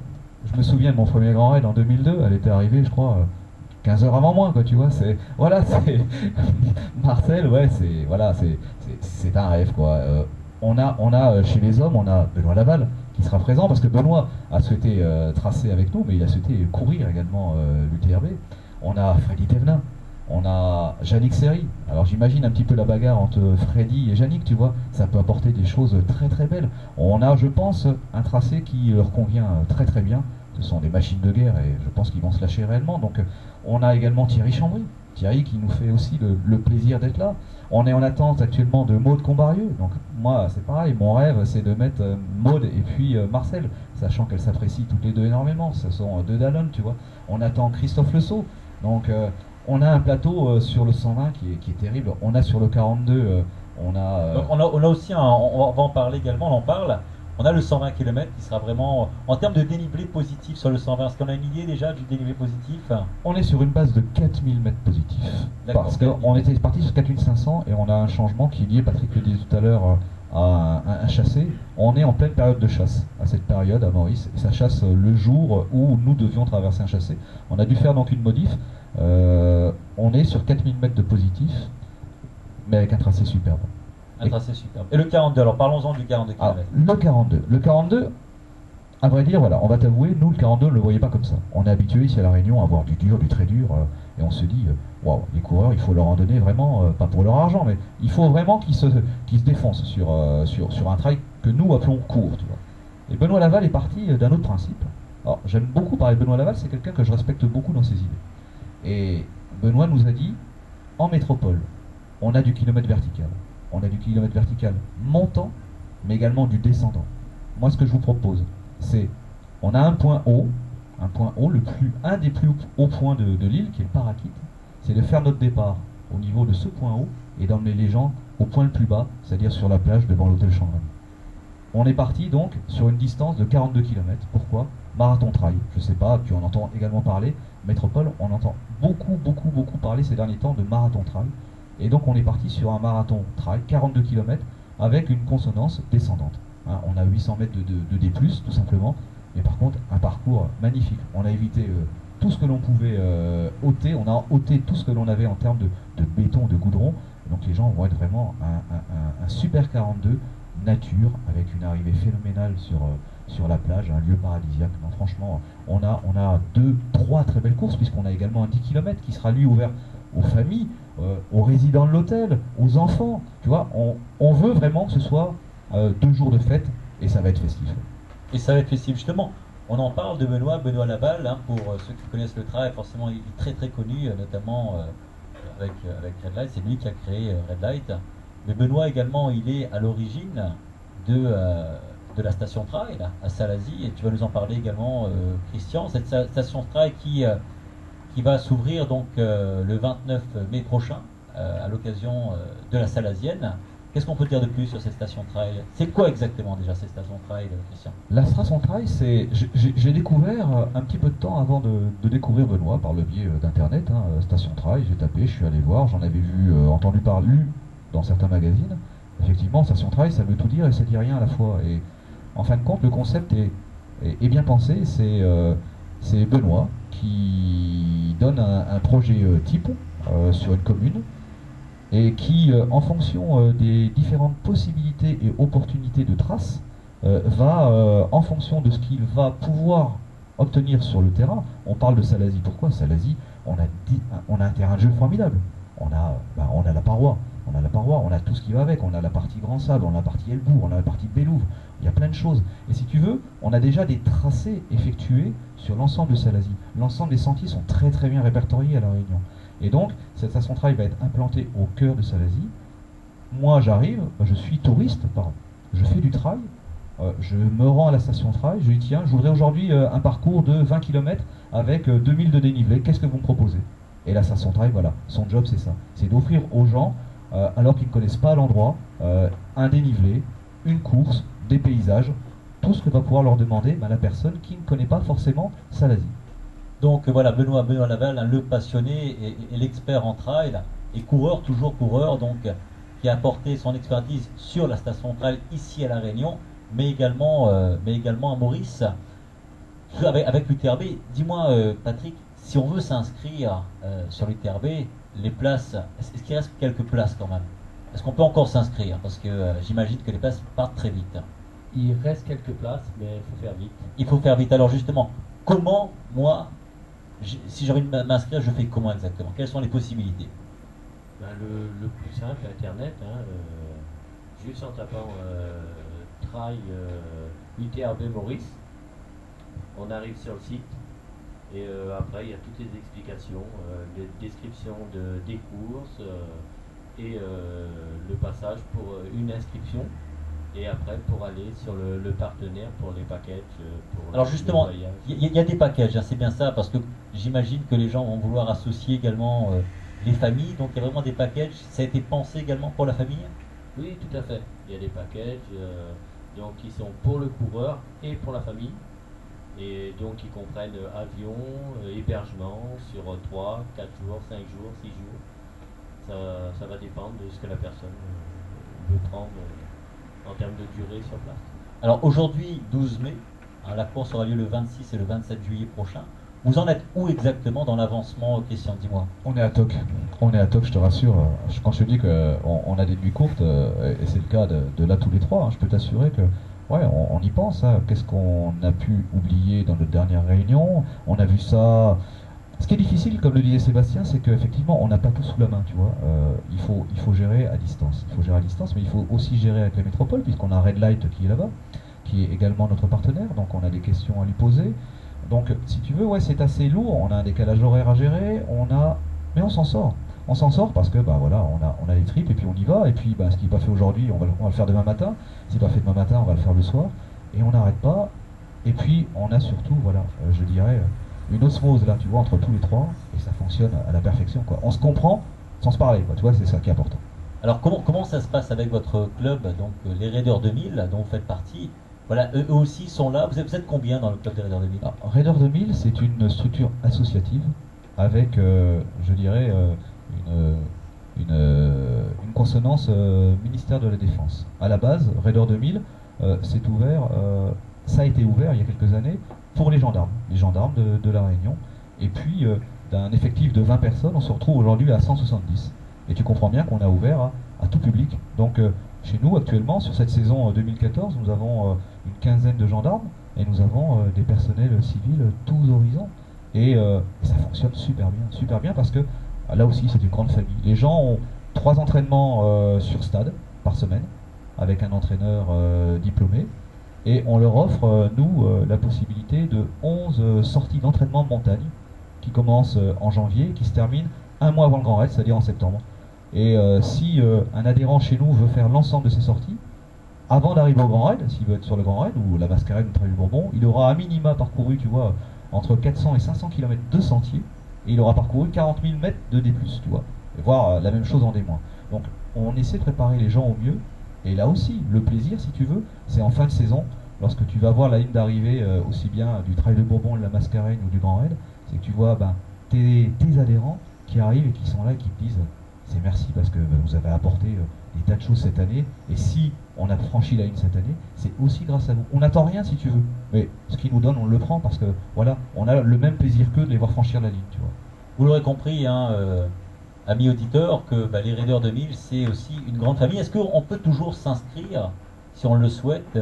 je me souviens de mon premier Grand Raid en 2002, elle était arrivée, je crois, 15 heures avant moi, quoi, tu vois. Voilà, c'est Marcel, ouais, c'est un rêve, quoi. On a chez les hommes, on a Benoît Laval qui sera présent parce que Benoît a souhaité tracer avec nous, mais il a souhaité courir également l'UTRB. On a Freddy Thévenin, on a Yannick Seri. Alors j'imagine un petit peu la bagarre entre Freddy et Yannick, tu vois, ça peut apporter des choses très très belles. On a, je pense, un tracé qui leur convient très très bien. Ce sont des machines de guerre et je pense qu'ils vont se lâcher réellement. Donc on a également Thierry Chambry. Thierry qui nous fait aussi le plaisir d'être là. On est en attente actuellement de Maud Combarieux. Donc moi c'est pareil, mon rêve c'est de mettre Maud et puis Marcel, sachant qu'elles s'apprécient toutes les deux énormément. Ce sont deux Dallon, tu vois. On attend Christophe Le Sceau. Donc on a un plateau sur le 120 qui est terrible. On a sur le 42, Donc on a aussi, on va en parler également, on en parle. On a le 120 km qui sera vraiment, en termes de dénivelé positif sur le 120, est-ce qu'on a une idée déjà du dénivelé positif? On est sur une base de 4000 mètres positifs. Parce qu'on était parti sur 4500 et on a un changement qui est lié, Patrick le disait tout à l'heure, à un chassé. On est en pleine période de chasse, à cette période à Maurice. Et ça chasse le jour où nous devions traverser un chassé. On a dû faire donc une modif. On est sur 4000 mètres de positif, mais avec un tracé superbe. Un tracé superbe. Et le 42, alors parlons-en du 42 km. Alors, le 42, à vrai dire, voilà, on va t'avouer, nous le 42 on ne le voyait pas comme ça. On est habitué ici à La Réunion à voir du dur, du très dur, et on se dit, waouh, les coureurs, il faut leur en donner vraiment, pas pour leur argent, mais il faut vraiment qu'ils se défoncent sur un trail que nous appelons court, tu vois. Et Benoît Laval est parti d'un autre principe. Alors, j'aime beaucoup parler de Benoît Laval, c'est quelqu'un que je respecte beaucoup dans ses idées. Et Benoît nous a dit, en métropole, on a du kilomètre vertical. On a du kilomètre vertical montant, mais également du descendant. Moi, ce que je vous propose, c'est, on a un point haut, un des plus hauts points de l'île, qui est le Parakite, c'est de faire notre départ au niveau de ce point haut et d'emmener les gens au point le plus bas, c'est-à-dire sur la plage devant l'hôtel Chandran. On est parti donc sur une distance de 42 km. Pourquoi? Marathon trail. Je ne sais pas, tu en entends également parler. Métropole, on entend beaucoup parler ces derniers temps de marathon trail. Et donc on est parti sur un marathon trail, 42 km, avec une consonance descendante. Hein, on a 800 mètres de D+, tout simplement, mais par contre un parcours magnifique. On a évité tout ce que l'on pouvait ôter, on a ôté tout ce que l'on avait en termes de béton, de goudron. Donc les gens vont être vraiment un super 42 nature, avec une arrivée phénoménale sur la plage, un lieu paradisiaque. Non, franchement, on a 2-3 très belles courses, puisqu'on a également un 10 km qui sera lui ouvert aux familles, aux résidents de l'hôtel, aux enfants. Tu vois, on veut vraiment que ce soit 2 jours de fête, et ça va être festif. Et ça va être festif, justement. On en parle de Benoît Laval, hein, pour ceux qui connaissent le trail, forcément il est très très connu, notamment avec Red Light, c'est lui qui a créé Red Light. Mais Benoît également, il est à l'origine de la station trail à Salazie, et tu vas nous en parler également, Christian, cette station trail qui va s'ouvrir donc le 29 mai prochain à l'occasion de la Salazienne. Qu'est-ce qu'on peut dire de plus sur cette station trail? C'est quoi exactement déjà cette station trail, Christian? La station trail, c'est, j'ai découvert un petit peu de temps avant de découvrir Benoît par le biais d'internet, hein, station trail, j'ai tapé, je suis allé voir, j'en avais vu, entendu parler, lu dans certains magazines. Effectivement, station trail, ça veut tout dire et ça dit rien à la fois. Et en fin de compte, le concept est bien pensé. C'est Benoît qui donne un projet type sur une commune, et qui, en fonction des différentes possibilités et opportunités de traces, va, en fonction de ce qu'il va pouvoir obtenir sur le terrain. On parle de Salazie. Pourquoi Salazie? On a un terrain de jeu formidable. On a la paroi. On a tout ce qui va avec. On a la partie Grand Sable, on a la partie Elbourg, on a la partie Bélouvre. Il y a plein de choses. Et si tu veux, on a déjà des tracés effectués sur l'ensemble de Salazie. L'ensemble des sentiers sont très très bien répertoriés à La Réunion. Et donc, cette station trail va être implantée au cœur de Salazie. Moi, j'arrive, je suis touriste, je fais du trail, je me rends à la station trail, je dis tiens, je voudrais aujourd'hui un parcours de 20 km avec 2000 de dénivelé, qu'est-ce que vous me proposez? Et la station trail, voilà, son job c'est ça, c'est d'offrir aux gens, alors qu'ils ne connaissent pas l'endroit, un dénivelé, une course, des paysages, tout ce que va pouvoir leur demander la personne qui ne connaît pas forcément Salazie. Donc voilà, Benoît Laval, hein, le passionné et l'expert en trail, et coureur, toujours coureur, donc qui a apporté son expertise sur la station centrale ici à La Réunion, mais également à Maurice. Avec l'UTRB, dis-moi Patrick, si on veut s'inscrire sur l'UTRB, les places, est-ce qu'il reste quelques places quand même? Est-ce qu'on peut encore s'inscrire? Parce que j'imagine que les places partent très vite. Il reste quelques places, mais il faut faire vite. Il faut faire vite. Alors justement, comment, moi, si j'ai envie de m'inscrire, je fais comment exactement? Quelles sont les possibilités? Ben, le plus simple, Internet, hein, juste en tapant Trail UTRB Maurice, on arrive sur le site. Et après, il y a toutes les explications, les descriptions des courses et le passage pour une inscription. Et après, pour aller sur le partenaire pour les packages. Alors justement, il y a des packages, hein, c'est bien ça, parce que j'imagine que les gens vont vouloir associer également les familles. Donc il y a vraiment des packages. Ça a été pensé également pour la famille? Oui, tout à fait. Il y a des packages donc, qui sont pour le coureur et pour la famille. Et donc ils comprennent avion, hébergement sur 3, 4 jours, 5 jours, 6 jours. Ça va dépendre de ce que la personne veut prendre en termes de durée sur place. Alors aujourd'hui, 12 mai, hein, la course aura lieu le 26 et le 27 juillet prochain. Vous en êtes où exactement dans l'avancement, Christian? Dis-moi. On est à Toc. On est à Toc, je te rassure. Quand je te dis qu'on a des nuits courtes, et c'est le cas de là tous les trois, hein, je peux t'assurer que ouais, on y pense. Hein. Qu'est-ce qu'on a pu oublier dans notre dernière réunion? On a vu ça. Ce qui est difficile, comme le disait Sébastien, c'est qu'effectivement, on n'a pas tout sous la main, tu vois. Il faut gérer à distance. Il faut gérer à distance, mais il faut aussi gérer avec la métropole, puisqu'on a Red Light qui est là-bas, qui est également notre partenaire, donc on a des questions à lui poser. Donc, si tu veux, ouais, c'est assez lourd. On a un décalage horaire à gérer, mais on s'en sort. On s'en sort parce que, bah voilà, on a les tripes et puis on y va. Et puis, bah, ce qui n'est pas fait aujourd'hui, on va le faire demain matin. Si pas fait demain matin, on va le faire le soir. Et on n'arrête pas. Et puis, on a surtout, voilà, je dirais, une osmose là, tu vois, entre tous les trois. Et ça fonctionne à la perfection, quoi. On se comprend sans se parler, quoi. Tu vois, c'est ça qui est important. Alors, comment ça se passe avec votre club, donc les Raiders 2000, dont vous faites partie? Voilà, eux aussi sont là. Vous êtes combien dans le club des Raiders 2000? Alors, Raiders 2000, c'est une structure associative avec, je dirais, une consonance ministère de la Défense. À la base, Raiders 2000, c'est ouvert, ça a été ouvert il y a quelques années pour les gendarmes de La Réunion. Et puis, d'un effectif de 20 personnes, on se retrouve aujourd'hui à 170. Et tu comprends bien qu'on a ouvert à tout public. Donc, chez nous, actuellement, sur cette saison 2014, nous avons une quinzaine de gendarmes et nous avons des personnels civils tous horizons. Et ça fonctionne super bien parce que là aussi, c'est une grande famille. Les gens ont 3 entraînements sur stade par semaine avec un entraîneur diplômé. Et on leur offre, nous, la possibilité de 11 sorties d'entraînement de montagne qui commencent en janvier, qui se terminent un mois avant le Grand Raid, c'est-à-dire en septembre. Et si un adhérent chez nous veut faire l'ensemble de ces sorties, avant d'arriver au Grand Raid, s'il veut être sur le Grand Raid ou la Mascarade ou le Bourbon, il aura à minima parcouru, tu vois, entre 400 et 500 km de sentiers, et il aura parcouru 40 000 mètres de D+, tu vois, et voire la même chose en D-. Donc on essaie de préparer les gens au mieux, et là aussi, le plaisir, si tu veux, c'est en fin de saison, lorsque tu vas voir la ligne d'arrivée, aussi bien du Trail de Bourbon, de la Mascarade ou du Grand Raid, c'est que tu vois tes adhérents qui arrivent et qui sont là et qui te disent c'est merci parce que vous avez apporté des tas de choses cette année, et si on a franchi la ligne cette année, c'est aussi grâce à vous. On n'attend rien si tu veux, mais ce qu'ils nous donnent, on le prend parce que voilà, on a le même plaisir qu'eux de les voir franchir la ligne, tu vois. Vous l'aurez compris, hein, amis auditeurs, que les Raiders 2000, c'est aussi une grande famille. Est-ce qu'on peut toujours s'inscrire si on le souhaite?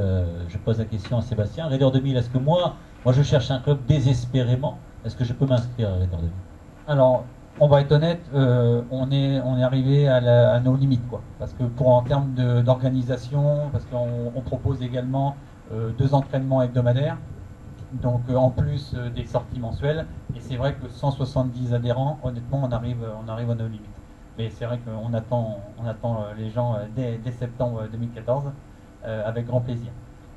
Je pose la question à Sébastien. Raiders 2000, est-ce que moi je cherche un club désespérément, est-ce que je peux m'inscrire à Raiders 2000? Alors, on va être honnête, on est arrivé à nos limites, quoi. Parce que en termes d'organisation, parce qu'on propose également 2 entraînements hebdomadaires, donc en plus des sorties mensuelles. Et c'est vrai que 170 adhérents, honnêtement, on arrive à nos limites. Mais c'est vrai qu'on attend les gens dès septembre 2014 avec grand plaisir.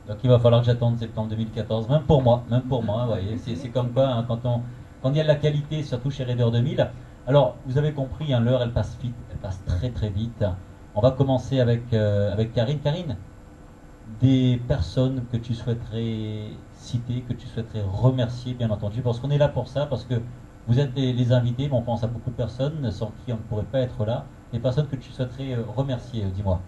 Donc il va falloir que j'attende septembre 2014, même pour moi, vous voyez, c'est comme quoi, hein, quand il y a de la qualité, surtout chez Raider 2000. Alors, vous avez compris, hein, l'heure, elle passe vite, elle passe très très vite. On va commencer avec Karine. Karine, des personnes que tu souhaiterais citer, que tu souhaiterais remercier, bien entendu, parce qu'on est là pour ça, parce que Vous êtes les invités, mais on pense à beaucoup de personnes sans qui on ne pourrait pas être là. Des personnes que tu souhaiterais remercier, dis-moi.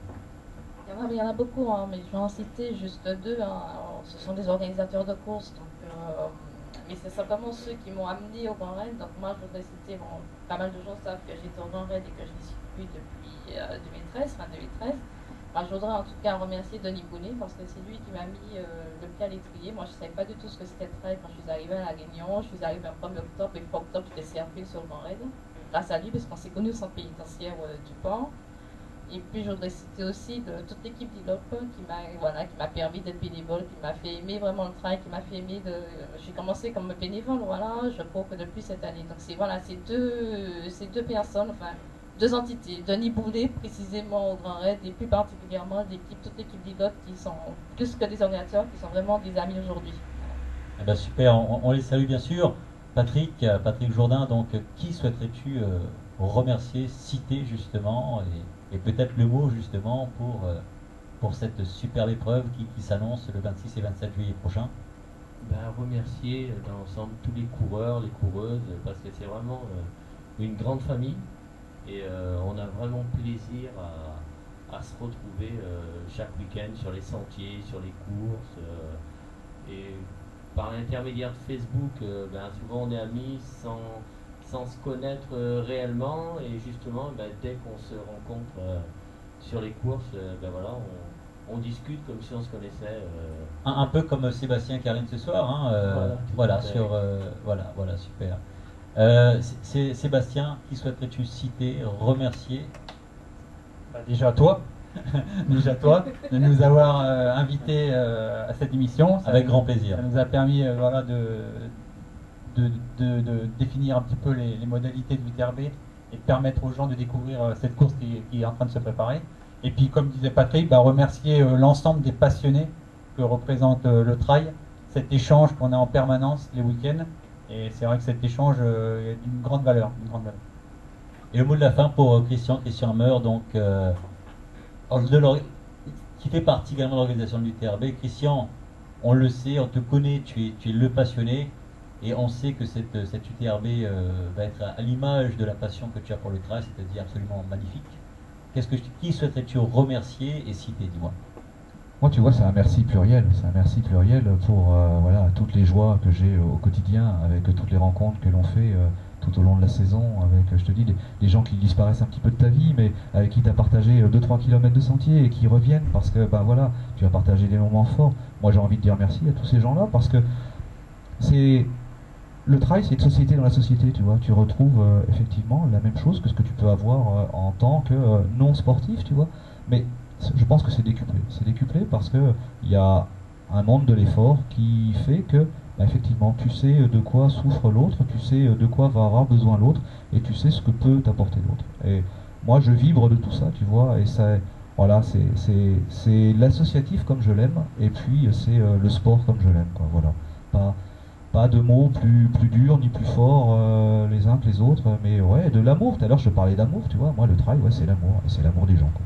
Il y en a beaucoup, hein, mais je vais en citer juste deux. Hein. Alors, ce sont des organisateurs de courses, mais c'est simplement ceux qui m'ont amené au Grand Raid. Donc moi, je voudrais citer, bon, pas mal de gens savent que j'étais au Grand Raid et que je n'y suis plus depuis 2013, fin 2013. Alors, je voudrais en tout cas remercier Denis Bounet parce que c'est lui qui m'a mis le pied à l'étrier. Moi, je ne savais pas du tout ce que c'était le trail quand je suis arrivée à La Réunion. Je suis arrivée le 1er octobre et le 1er octobre, j'étais CRP sur le Grand Raid. Grâce à lui, parce qu'on s'est connus au centre pénitentiaire du port. Et puis, je voudrais citer aussi toute l'équipe d'ILOP qui m'a permis d'être bénévole, qui m'a fait aimer vraiment le trail, qui m'a fait aimer J'ai commencé comme bénévole, je crois que depuis cette année. Donc, ces deux personnes, enfin, deux entités, Denis Boulet précisément au Grand Raid et plus particulièrement toute l'équipe d'ILOP qui sont plus que des organisateurs, qui sont vraiment des amis aujourd'hui. Eh ben super, on les salue bien sûr. Patrick Jourdain, donc qui souhaiterais-tu remercier, citer justement, et peut-être le mot justement pour cette superbe épreuve qui s'annonce le 26 et 27 juillet prochain? Remercier dans l'ensemble tous les coureurs, les coureuses, parce que c'est vraiment une grande famille et on a vraiment plaisir à se retrouver chaque week-end sur les sentiers, sur les courses et par l'intermédiaire de Facebook, souvent on est amis sans se connaître réellement et justement dès qu'on se rencontre sur les courses, on discute comme si on se connaissait. Un peu comme Sébastien et Karine ce soir, hein, voilà, super. Sébastien, qui souhaiterais-tu citer, remercier? Déjà toi, de nous avoir invités à cette émission. Avec grand plaisir. Ça nous a permis de définir un petit peu les modalités de l'UTRB et de permettre aux gens de découvrir cette course qui est en train de se préparer. Et puis, comme disait Patrick, remercier l'ensemble des passionnés que représente le trail, cet échange qu'on a en permanence les week-ends. Et c'est vrai que cet échange est d'une grande valeur. Et le mot de la fin pour Christian Hammer, donc, qui fait partie également de l'organisation de l'UTRB. Christian, on le sait, on te connaît, tu es le passionné, et on sait que cette UTRB va être à l'image de la passion que tu as pour le trail, c'est-à-dire absolument magnifique. Qui souhaiterais-tu remercier et citer, dis-moi? Moi, tu vois, c'est un merci pluriel. C'est un merci pluriel pour toutes les joies que j'ai au quotidien, avec toutes les rencontres que l'on fait tout au long de la saison, avec, je te dis, des gens qui disparaissent un petit peu de ta vie, mais avec qui tu as partagé 2-3 km de sentier et qui reviennent parce que, tu as partagé des moments forts. Moi, j'ai envie de dire merci à tous ces gens-là parce que le trail, c'est une société dans la société, tu vois. Tu retrouves effectivement la même chose que ce que tu peux avoir en tant que non sportif, tu vois. Mais je pense que c'est décuplé. C'est décuplé parce qu'il y a un monde de l'effort qui fait que, effectivement, tu sais de quoi souffre l'autre, tu sais de quoi va avoir besoin l'autre, et tu sais ce que peut t'apporter l'autre. Et moi, je vibre de tout ça, tu vois, et ça, voilà, c'est l'associatif comme je l'aime, et puis c'est le sport comme je l'aime, quoi, voilà. Pas de mots plus durs ni plus forts les uns que les autres, mais ouais, de l'amour. Tout à l'heure, je te parlais d'amour, tu vois. Moi, le trail, ouais, c'est l'amour, et c'est l'amour des gens, quoi.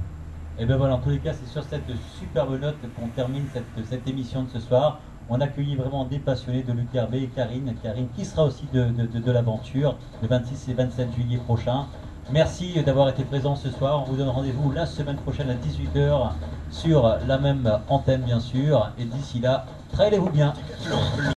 Et bien voilà, en tous les cas, c'est sur cette superbe note qu'on termine cette émission de ce soir. On accueillit vraiment des passionnés de l'UTRB et Karine qui sera aussi de l'aventure le 26 et 27 juillet prochain. Merci d'avoir été présents ce soir. On vous donne rendez-vous la semaine prochaine à 18h sur la même antenne, bien sûr. Et d'ici là, trailez-vous bien.